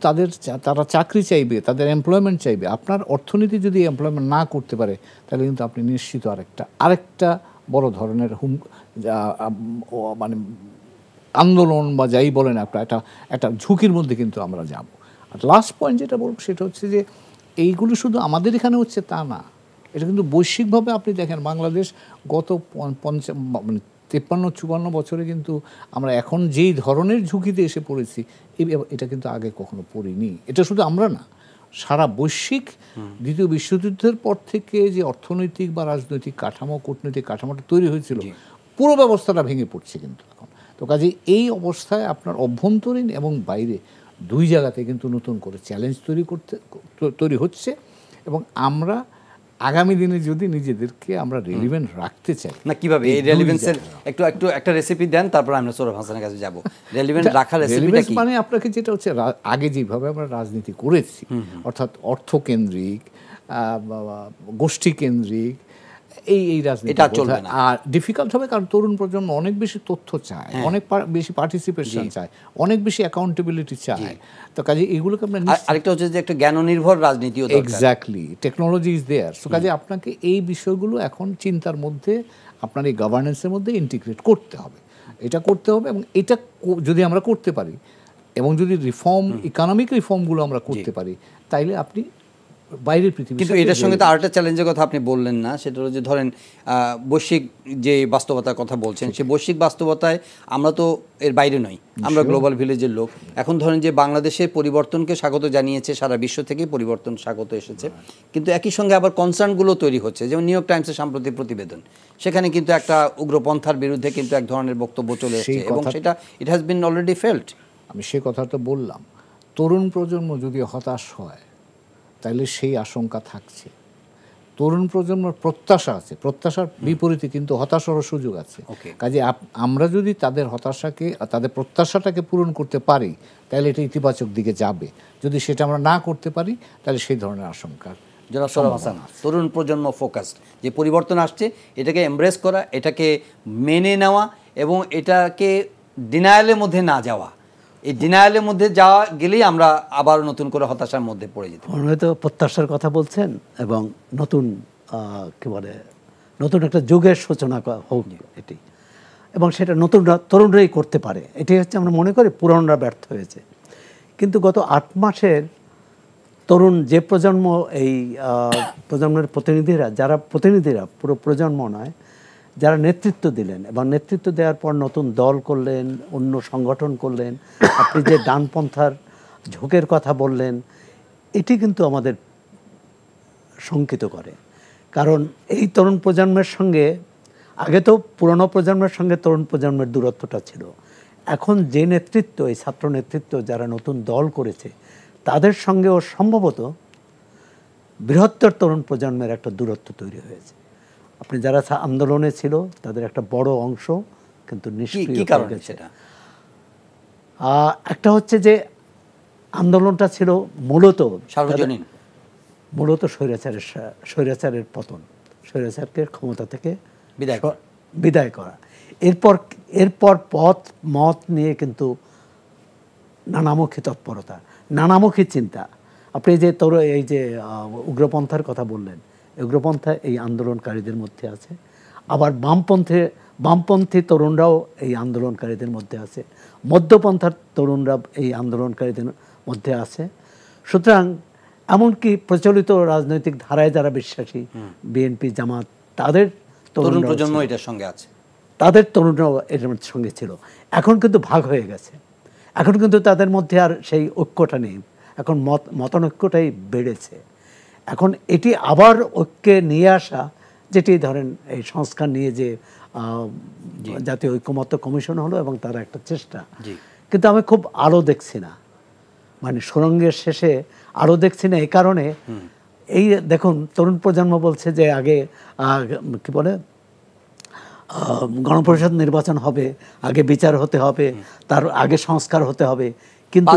তারা চাকরি চাইবে, তাদের এমপ্লয়মেন্ট চাইবে। আপনার অর্থনীতি যদি এমপ্লয়মেন্ট না করতে পারে তাহলে কিন্তু আপনি নিশ্চিত আরেকটা বড় ধরনের মানে আন্দোলন বা যাই বলেন একটা ঝুঁকির মধ্যে কিন্তু আমরা যাব। আর লাস্ট পয়েন্ট যেটা বলবো সেটা হচ্ছে যে এইগুলো শুধু আমাদের এখানে হচ্ছে তা না, এটা কিন্তু বৈশ্বিকভাবে আপনি দেখেন বাংলাদেশ গত 53-54 বছরে কিন্তু আমরা এখন যেই ধরনের ঝুঁকিতে এসে পড়েছি এটা কিন্তু আগে কখনো পড়িনি। এটা শুধু আমরা না, সারা বৈশ্বিক দ্বিতীয় বিশ্বযুদ্ধের পর থেকে যে অর্থনৈতিক বা রাজনৈতিক কাঠামো, কূটনৈতিক কাঠামোটা তৈরি হয়েছিল, পুরো ব্যবস্থাটা ভেঙে পড়ছে কিন্তু এখন। তো কাজে এই অবস্থায় আপনার অভ্যন্তরীণ এবং বাইরে দুই জায়গাতে কিন্তু নতুন করে চ্যালেঞ্জ তৈরি হচ্ছে। এবং আমরা আগামী দিনে যদি নিজেদেরকে আমরা রেলিভেন্ট রাখতে চাই,
না কিভাবে এই রেলিভেন্সের একটু একটা রেসিপি দেন, তারপর আমরা সৌরভ হাসানের কাছে যাব। রেলিভেন্ট রাখার রেসিপিটা কি?
মানে আপনাকে যেটা হচ্ছে আগে যেভাবে আমরা রাজনীতি করেছি, অর্থাৎ অর্থকেন্দ্রিক, গোষ্ঠী কেন্দ্রিক, এই রাজনীতি
এটা চলবে না।
আর ডিফিকাল্ট হবে, কারণ তরুণ প্রজন্ম অনেক বেশি তথ্য চায়, অনেক বেশি পার্টিসিপেশন চায়, অনেক বেশি অ্যাকাউন্টেবিলিটি চায়। তো কাজে এগুলোকে আমরা
আরেকটা হচ্ছে যে একটা জ্ঞান নির্ভর রাজনীতিও দরকার।
Exactly, technology is there. So কাজে আপনাকে এই বিষয়গুলো এখন চিন্তার মধ্যে, আপনার এই গভর্নেন্সের মধ্যে ইন্টিগ্রেট করতে হবে। এটা করতে হবে, এবং এটা যদি আমরা করতে পারি এবং যদি রিফর্ম, ইকোনমিক রিফর্মগুলো আমরা করতে পারি, তাইলে আপনি বাইরের পৃথিবী।
কিন্তু এটার সঙ্গে তো আরেকটা চ্যালেঞ্জের কথা আপনি বললেন না, সেটা হলো যে ধরেন বৈশ্বিক যে বাস্তবতার কথা বলছেন, সেই বৈশ্বিক বাস্তবতায় আমরা তো এর বাইরে নই, আমরা গ্লোবাল ভিলেজের লোক। এখন ধরেন যে বাংলাদেশের পরিবর্তনকে স্বাগত জানিয়েছে সারা বিশ্ব থেকে, পরিবর্তন স্বাগত এসেছে, কিন্তু একই সঙ্গে আবার কনসার্নগুলো তৈরি হচ্ছে। যেমন নিউ ইয়র্ক টাইমসের সাম্প্রতিক প্রতিবেদন, সেখানে কিন্তু একটা উগ্রপন্থার বিরুদ্ধে কিন্তু এক ধরনের বক্তব্য চলে এসেছে, এবং সেটা it has been already felt.
আমি সে কথা তো বললাম, তরুণ প্রজন্ম যদি হতাশ হয় তাহলে সেই আশঙ্কা থাকছে। তরুণ প্রজন্মের প্রত্যাশা আছে, প্রত্যাশার বিপরীতে কিন্তু হতাশারও সুযোগ আছে। কাজে আমরা যদি তাদের হতাশাকে, তাদের প্রত্যাশাটাকে পূরণ করতে পারি, তাহলে এটা ইতিবাচক দিকে যাবে। যদি সেটা আমরা না করতে পারি, তাহলে সেই ধরনের আশঙ্কার
যারা সৌরভ হাসান, তরুণ প্রজন্ম ফোকাসড, যে পরিবর্তন আসছে এটাকে এমব্রেস করা, এটাকে মেনে নেওয়া, এবং এটাকে ডিনায়ালের মধ্যে না যাওয়া। এই ডিনায়ালের মধ্যে যাওয়া গেলেই আমরা আবার নতুন করে হতাশার মধ্যে পড়ে যেতে পারি।
হয়তো প্রত্যাশার কথা বলছেন, এবং নতুন কি বলে, নতুন একটা যুগের সূচনা হোক এটি, এবং সেটা নতুন তরুণরাই করতে পারে। এটাই হচ্ছে আমরা মনে করি পুরনরা ব্যর্থ হয়েছে। কিন্তু গত 8 মাসের তরুণ যে প্রজন্ম, এই প্রজন্মের প্রতিনিধিরা, যারা প্রতিনিধিরা পুরো প্রজন্ম নয়, যারা নেতৃত্ব দিলেন, এবং নেতৃত্ব দেওয়ার পর নতুন দল করলেন, অন্য সংগঠন করলেন, আপনি যে ডানপন্থার ঝোঁকের কথা বললেন, এটি কিন্তু আমাদের শঙ্কিত করে। কারণ এই তরুণ প্রজন্মের সঙ্গে, আগে তো পুরনো প্রজন্মের সঙ্গে তরুণ প্রজন্মের দূরত্বটা ছিল, এখন যে নেতৃত্ব, এই ছাত্র নেতৃত্ব যারা নতুন দল করেছে, তাদের সঙ্গেও সম্ভবত বৃহত্তর তরুণ প্রজন্মের একটা দূরত্ব তৈরি হয়েছে। আপনি যারা আন্দোলনে ছিল, তাদের একটা বড় অংশ কিন্তু নিষ্ক্রিয় হয়ে গেছে। একটা হচ্ছে যে আন্দোলনটা ছিল মূলত স্বৈরাচারের পতন, স্বৈরাচারকে ক্ষমতা থেকে বিদায় করা। এরপর পথ মত নিয়ে কিন্তু নানামুখী তৎপরতা, নানামুখী চিন্তা। আপনি যে এই যে উগ্রপন্থার কথা বললেন, উগ্রপন্থা এই আন্দোলনকারীদের মধ্যে আছে, আবার বামপন্থী তরুণরাও এই আন্দোলনকারীদের মধ্যে আছে, মধ্যপন্থার তরুণরা এই আন্দোলনকারীদের মধ্যে আছে। সুতরাং এমনকি প্রচলিত রাজনৈতিক ধারায় যারা বিশ্বাসী, বিএনপি, জামাত, তাদের
তরুণ প্রজন্ম এটার সঙ্গে আছে,
তাদের তরুণরাও এটার সঙ্গে ছিল। এখন কিন্তু ভাগ হয়ে গেছে, এখন কিন্তু তাদের মধ্যে আর সেই ঐক্যটা নেই, এখন মতানৈক্যটাই বেড়েছে। এখন এটি আবার ঐক্যে নিয়ে আসা, যেটি ধরেন এই সংস্কার নিয়ে যে জাতীয় ঐক্যমত্য কমিশন হলো, এবং তার একটা চেষ্টা, কিন্তু আমি খুব আলো দেখছি না, মানে সুরঙ্গের শেষে আলো দেখছি না। এই কারণে এই দেখুন, তরুণ প্রজন্ম বলছে যে আগে কি বলে, গণপরিষদ নির্বাচন হবে, আগে বিচার হতে হবে, তার আগে সংস্কার হতে হবে, কিন্তু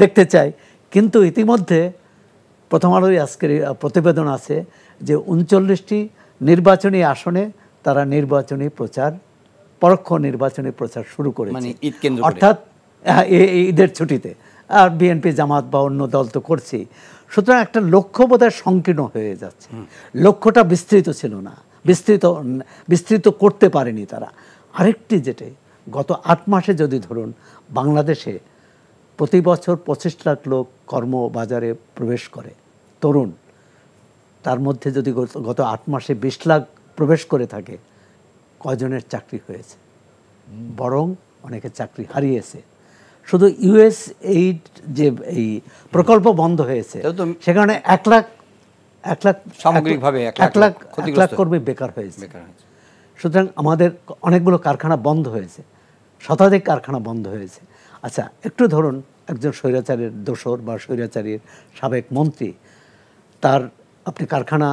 দেখতে চাই। কিন্তু ইতিমধ্যে প্রথম আলোয় আজকের প্রতিবেদন আছে যে 39টি নির্বাচনী আসনে তারা নির্বাচনী প্রচার, পরোক্ষ নির্বাচনী প্রচার শুরু করেছে, অর্থাৎ ঈদের ছুটিতে। আর বিএনপি, জামাত বা অন্য দল তো করছেই। সুতরাং একটা লক্ষ্য বোধহয় সংকীর্ণ হয়ে যাচ্ছে, লক্ষ্যটা বিস্তৃত ছিল না, বিস্তৃত করতে পারেনি তারা। আরেকটি যেটা, গত 8 মাসে যদি ধরুন বাংলাদেশে প্রতি বছর 25 লাখ লোক কর্মবাজারে প্রবেশ করে, তরুণ, তার মধ্যে যদি গত 8 মাসে 20 লাখ প্রবেশ করে থাকে, কয়জনের চাকরি হয়েছে, বরং অনেকে চাকরি হারিয়েছে। শুধু ইউএস এইড যে এই প্রকল্প বন্ধ হয়েছে সেখানে 1 লাখ
সামগ্রিকভাবে
1 লাখ কর্মী বেকার হয়েছে। সুতরাং আমাদের অনেকগুলো কারখানা বন্ধ হয়েছে, শতাধিক কারখানা বন্ধ হয়েছে। আচ্ছা, একটু ধরুন একজন স্বৈরাচারের দোসর বা স্বৈরাচারীর সাবেক মন্ত্রী, তার আপনি কারখানা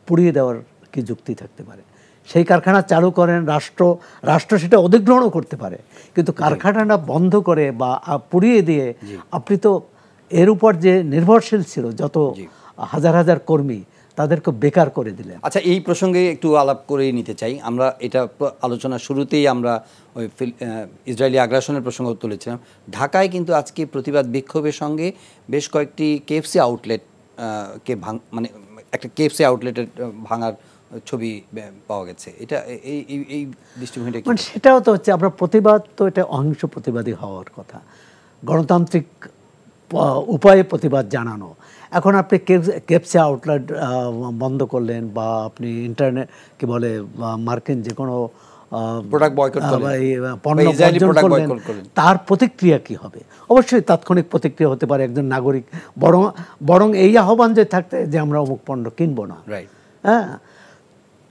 পুড়িয়ে দেওয়ার কি যুক্তি থাকতে পারে? সেই কারখানা চালু করেন রাষ্ট্র সেটা অধিগ্রহণও করতে পারে, কিন্তু কারখানাটা বন্ধ করে বা পুড়িয়ে দিয়ে আপনি তো এর উপর যে নির্ভরশীল ছিল যত হাজার হাজার কর্মী, তাদেরকে বেকার করে দিলেন।
আচ্ছা, এই প্রসঙ্গে একটু আলাপ করেই নিতে চাই আমরা। এটা আলোচনা শুরুতেই আমরা ওই ইসরায়েলি আগ্রাসনের প্রসঙ্গ তুলেছিলাম। ঢাকায় কিন্তু আজকে প্রতিবাদ বিক্ষোভের সঙ্গে বেশ কয়েকটি কেএফসি আউটলেট মানে একটা কেএফসি আউটলেটের ভাঙার ছবি পাওয়া গেছে। এটা এই দৃষ্টিভঙ্গিটা
মানে সেটাও তো হচ্ছে, আমরা প্রতিবাদ তো এটা অহিংস প্রতিবাদী হওয়ার কথা, গণতান্ত্রিক উপায়ে প্রতিবাদ জানানো। এখন আপনি কেএফসি আউটলেট বন্ধ করলেন বা আপনি ইন্টারনেট কি বলে মার্কিন যে কোনো
প্রোডাক্ট বয়কট
পণ্য বর্জন করলেন, তার প্রতিক্রিয়া কি হবে? অবশ্যই তাৎক্ষণিক প্রতিক্রিয়া হতে পারে একজন নাগরিক, বরং এই আহ্বান যে থাকতে যে আমরা অমুক পণ্য কিনবো না। হ্যাঁ,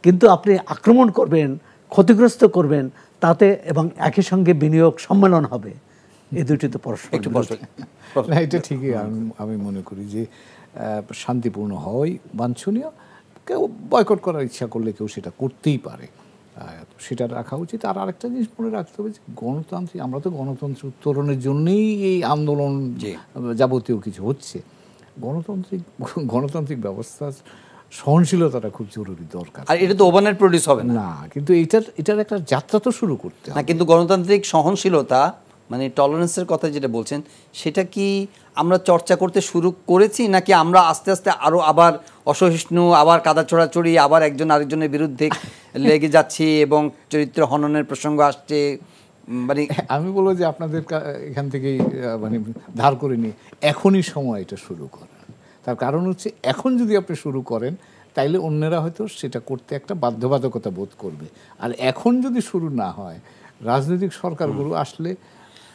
কিন্তু আপনি আক্রমণ করবেন, ক্ষতিগ্রস্ত করবেন তাতে, এবং একই সঙ্গে বিনিয়োগ সম্মেলন হবে, এই দুটি তো
না, এটা ঠিকই। আমি মনে করি যে শান্তিপূর্ণ হওয়াই বাঞ্ছনীয়। কেউ বয়কট করার ইচ্ছা করলে কেউ সেটা করতেই পারে, সেটা রাখা উচিত। আর আরেকটা জিনিস মনে রাখতে হবে যে গণতান্ত্রিক, আমরা তো গণতন্ত্র উত্তরণের জন্যই এই আন্দোলন যাবতীয় কিছু হচ্ছে। গণতান্ত্রিক ব্যবস্থা সহনশীলতাটা খুব জরুরি, দরকার।
আর এটা তো ওভারনাইট প্রডিউস হবে
না, কিন্তু এটার একটা যাত্রা তো শুরু করতে হবে।
কিন্তু গণতান্ত্রিক সহনশীলতা মানে টলারেন্সের কথা যেটা বলছেন, সেটা কি আমরা চর্চা করতে শুরু করেছি, নাকি আমরা আস্তে আস্তে আরও আবার অসহিষ্ণু, আবার কাদা চড়াচড়ি, আবার একজন আরেকজনের বিরুদ্ধে লেগে যাচ্ছি এবং চরিত্র হননের প্রসঙ্গ আসছে? মানে
আমি বলবো যে আপনাদের এখান থেকেই মানে ধার করে নিয়ে এখনই সময় এটা শুরু করেন। তার কারণ হচ্ছে, এখন যদি আপনি শুরু করেন তাইলে অন্যেরা হয়তো সেটা করতে একটা বাধ্যবাধকতা বোধ করবে। আর এখন যদি শুরু না হয়, রাজনৈতিক সরকারগুলো আসলে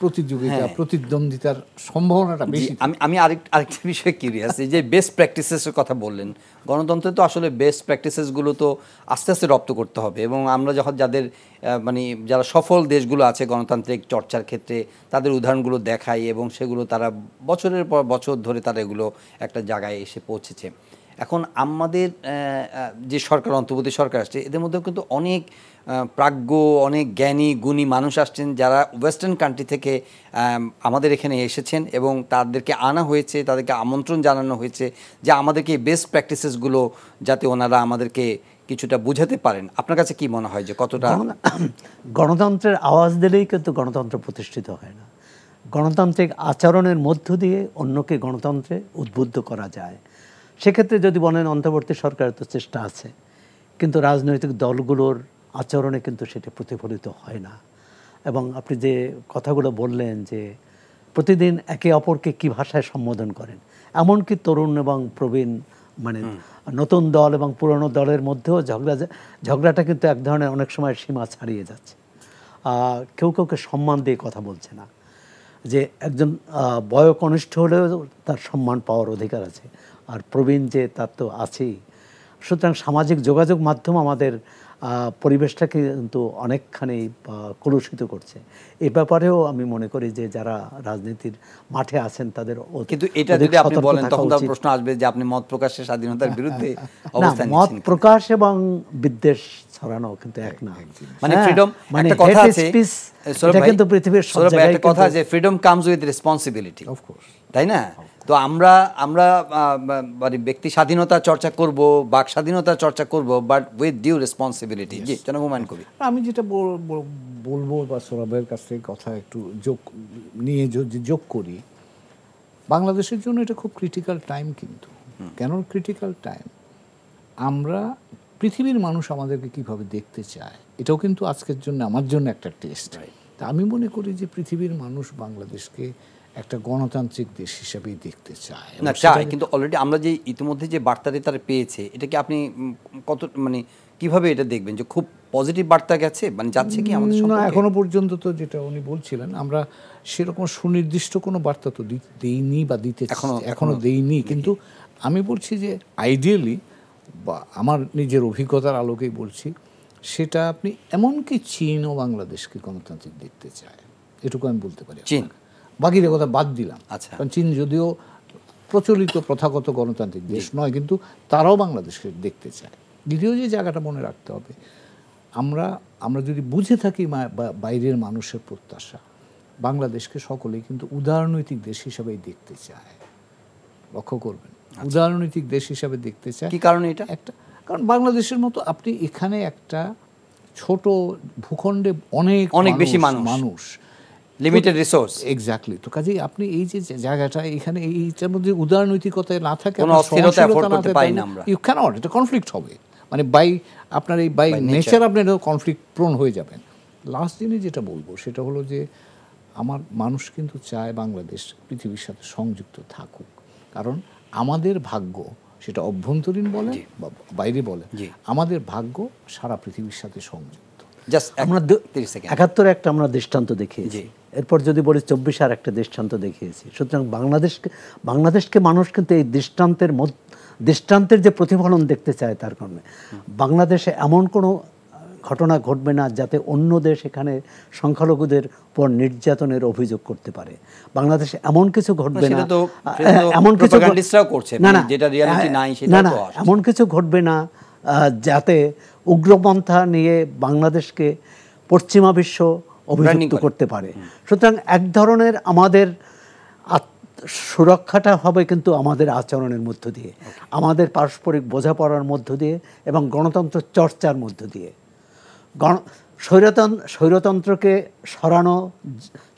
প্রতিযোগিতা, প্রতিদ্বন্দ্বিতার সম্ভাবনাটা বেশি।
আমি আরেকটা বিষয় কিউরিয়াস, এই যে বেস্ট প্র্যাকটিসেসের কথা বললেন, গণতন্ত্রে তো আসলে বেস্ট প্র্যাকটিসেসগুলো তো আস্তে আস্তে রপ্ত করতে হবে, এবং আমরা যখন যারা সফল দেশগুলো আছে গণতান্ত্রিক চর্চার ক্ষেত্রে, তাদের উদাহরণগুলো দেখাই এবং সেগুলো তারা বছরের পর বছর ধরে তারা এগুলো একটা জায়গায় এসে পৌঁছেছে। এখন আমাদের যে সরকার, অন্তর্বর্তী সরকার আসছে, এদের মধ্যেও কিন্তু অনেক প্রাজ্ঞ, অনেক জ্ঞানী গুণী মানুষ আসছেন যারা ওয়েস্টার্ন কান্ট্রি থেকে আমাদের এখানে এসেছেন, এবং তাদেরকে আনা হয়েছে, তাদেরকে আমন্ত্রণ জানানো হয়েছে যে আমাদেরকে বেস্ট প্র্যাকটিসেসগুলো যাতে ওনারা আমাদেরকে কিছুটা বুঝাতে পারেন। আপনার কাছে কি মনে হয় যে কতটা?
গণতন্ত্রের আওয়াজ দিলেই কিন্তু গণতন্ত্র প্রতিষ্ঠিত হয় না। গণতান্ত্রিক আচরণের মধ্য দিয়ে অন্যকে গণতন্ত্রে উদ্বুদ্ধ করা যায়। সেক্ষেত্রে যদি বলেন অন্তর্বর্তী সরকারের তো চেষ্টা আছে, কিন্তু রাজনৈতিক দলগুলোর আচরণে কিন্তু সেটা প্রতিফলিত হয় না। এবং আপনি যে কথাগুলো বললেন যে প্রতিদিন একে অপরকে কি ভাষায় সম্বোধন করেন, এমনকি তরুণ এবং প্রবীণ, মানে নতুন দল এবং পুরনো দলের মধ্যেও ঝগড়াটা কিন্তু এক ধরনের অনেক সময় সীমা ছাড়িয়ে যাচ্ছে। কেউ কাউকে সম্মান দিয়ে কথা বলছে না, যে একজন বয়োকনিষ্ঠ হলেও তার সম্মান পাওয়ার অধিকার আছে, আর প্রবীণ যে তার তো আছেই। সুতরাং সামাজিক যোগাযোগ মাধ্যম আমাদের পরিবেশটাকে কিন্তু অনেকখানি কলুষিত করছে। এই ব্যাপারেও আমি মনে করি যে যারা রাজনীতির মাঠে আছেন তাদের,
কিন্তু এটা যদি আপনি বলেন তখন তার প্রশ্ন আসবে যে আপনি মত প্রকাশের স্বাধীনতার বিরুদ্ধে অবস্থান
নিচ্ছেন। মত প্রকাশ এবং বিদ্বেষ ছড়ানো কিন্তু এক না।
মানে ফ্রিডম, একটা কথা আছে, এটা কিন্তু পৃথিবীর সব জায়গায় একটা কথা আছে, freedom comes with responsibility, of course, তাই না? তো আমরা মানে ব্যক্তি স্বাধীনতা চর্চা করব, বাক স্বাধীনতা চর্চা করব, বাট উইথ ডিউ রেসপন্সিবিলিটি। জি, জনাব হুমায়ুন কবির।
আমি যেটা বলবো বা সোহরাবের কাছ থেকে কথা একটু যোগ করি, বাংলাদেশের জন্য এটা খুব ক্রিটিক্যাল টাইম। কিন্তু কেন ক্রিটিক্যাল টাইম? আমরা, পৃথিবীর মানুষ আমাদেরকে কিভাবে দেখতে চায়, এটাও কিন্তু আজকের জন্য, আমার জন্য একটা টেস্ট। তা আমি মনে করি যে পৃথিবীর মানুষ বাংলাদেশকে একটা গণতান্ত্রিক দেশ হিসেবেই দেখতে চায়।
না চায়, কিন্তু অলরেডি আমরা যে ইতিমধ্যে যে বার্তাটি তারা পেয়েছে, এটাকে আপনি কত মানে কিভাবে এটা দেখবেন যে খুব পজিটিভ বার্তা গেছে, মানে যাচ্ছে কি আমাদের
না,
সম্পর্কে?
এখনো পর্যন্ত তো যেটা উনি বলছিলেন, আমরা সেরকম সুনির্দিষ্ট কোনো বার্তা তো দেইনি বা দিতে এখনো দেইনি। কিন্তু আমি বলছি যে আইডিয়ালি, বা আমার নিজের অভিজ্ঞতার আলোকেই বলছি, সেটা আপনি এমনকি চীন ও বাংলাদেশকে গণতান্ত্রিক দেখতে চায়, এটুকু আমি বলতে পারি।
চীন,
বাকিদের কথা বাদ দিলাম।
আচ্ছা।
কারণ চীন যদিও প্রচলিত প্রথাগত গণতান্ত্রিক দেশ নয়, কিন্তু তারাও বাংলাদেশকে দেখতে চায়। দ্বিতীয় যে জায়গাটা মনে রাখতে হবে, আমরা যদি বুঝে থাকি বাইরের মানুষের প্রত্যাশা, বাংলাদেশকে সকলেই কিন্তু উদারনৈতিক দেশ হিসাবেই দেখতে চায়। লক্ষ্য করবেন, উদারনৈতিক দেশ হিসাবে দেখতে চায়।
কি কারণে এটা?
কারণ বাংলাদেশের মতো আপনি এখানে একটা ছোট ভূখণ্ডে অনেক
বেশি মানুষ, লিমিটেড রিসোর্স।
এক্স্যাক্টলি। তো কাজেই আপনি এই যে জায়গাটা, এখানে এইটার মধ্যে উদারনৈতিকতা না থাকে,
কোনো অস্থিরতা অ্যাফোর্ড করতে পারি না আমরা।
ইউ ক্যানট, এটা কনফ্লিক্ট হবে, মানে আপনার এই নেচার আপনি কনফ্লিক্ট প্রোন হয়ে যাবেন। লাস্ট জিনিস যেটা বলবো সেটা হলো যে আমার মানুষ কিন্তু চায় বাংলাদেশ পৃথিবীর সাথে সংযুক্ত থাকুক। কারণ আমাদের ভাগ্য, সেটা অভ্যন্তরীণ বলে বা বাইরে বলে, আমাদের ভাগ্য সারা পৃথিবীর সাথে সংযুক্ত।
আমরা ৭১ একটা আমরা দৃষ্টান্ত দেখিয়েছি, এরপর যদি বলি ২৪ আর একটা দৃষ্টান্ত দেখিয়েছি। সুতরাং বাংলাদেশকে মানুষ কিন্তু এই দৃষ্টান্তের যে প্রতিফলন দেখতে চায়, তার কারণে বাংলাদেশে এমন কোনো ঘটনা ঘটবে না যাতে অন্য দেশ এখানে সংখ্যালঘুদের উপর নির্যাতনের অভিযোগ করতে পারে। বাংলাদেশে এমন কিছু ঘটবে না, এমন কিছু এমন কিছু ঘটবে না যাতে উগ্রপন্থা নিয়ে বাংলাদেশকে পশ্চিমা বিশ্ব অভিযুক্ত করতে পারে। সুতরাং এক ধরনের আমাদের সুরক্ষাটা হবে কিন্তু আমাদের আচরণের মধ্য দিয়ে, আমাদের পারস্পরিক বোঝাপড়ার মধ্য দিয়ে এবং গণতন্ত্র চর্চার মধ্য দিয়ে। স্বৈরতন্ত্রকে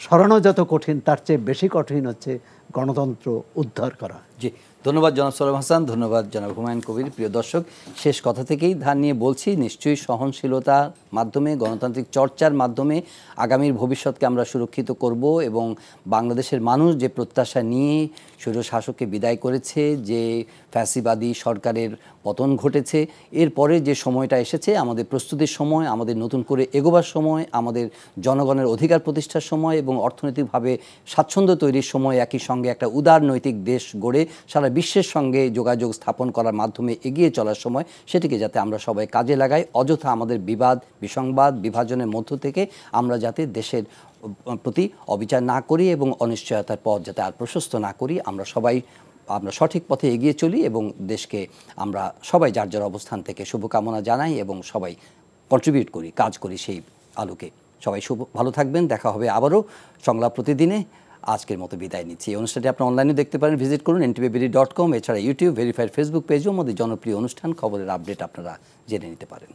সরানো যত কঠিন, তার চেয়ে বেশি কঠিন হচ্ছে গণতন্ত্র উদ্ধার করা।
জি, ধন্যবাদ জনাব সরওয়ার হাসান, ধন্যবাদ জনাব হুমায়ুন কবির। প্রিয় দর্শক, শেষ কথা থেকেই ধার নিয়ে বলছি, নিশ্চয়ই সহনশীলতার মাধ্যমে, গণতান্ত্রিক চর্চার মাধ্যমে আগামীর ভবিষ্যৎকে আমরা সুরক্ষিত করব এবং বাংলাদেশের মানুষ যে প্রত্যাশা নিয়ে স্বৈরশাসককে বিদায় করেছে, যে ফ্যাসিবাদী সরকারের পতন ঘটেছে, এরপরে যে সময়টা এসেছে আমাদের প্রস্তুতির সময়, আমাদের নতুন করে এগোবার সময়, আমাদের জনগণের অধিকার প্রতিষ্ঠার সময় এবং অর্থনৈতিকভাবে স্বাচ্ছন্দ্য তৈরির সময়, একই সঙ্গে একটা উদার নৈতিক দেশ গড়ে সারা বিশ্বের সঙ্গে যোগাযোগ স্থাপন করার মাধ্যমে এগিয়ে চলার সময়, সেটিকে যাতে আমরা সবাই কাজে লাগাই। অযথা আমাদের বিবাদ, বিসংবাদ, বিভাজনের মধ্য থেকে আমরা যাতে দেশের প্রতি অবিচার না করি এবং অনিশ্চয়তার পথ যাতে আর প্রশস্ত না করি, আমরা সঠিক পথে এগিয়ে চলি এবং দেশকে আমরা সবাই যার যার অবস্থান থেকে শুভকামনা জানাই এবং সবাই কন্ট্রিবিউট করি, কাজ করি সেই আলোকে। সবাই ভালো থাকবেন, দেখা হবে আবারও সংলাপ প্রতিদিনে। আজকের মতো বিদায় নিচ্ছি। এই অনুষ্ঠানটি আপনি অনলাইনে দেখতে পারেন, ভিজিট করুন ntvbd.com। এছাড়া ইউটিউব ভেরিফাইড ফেসবুক পেজেও আমাদের জনপ্রিয় অনুষ্ঠান খবরের আপডেট আপনারা জেনে নিতে পারেন।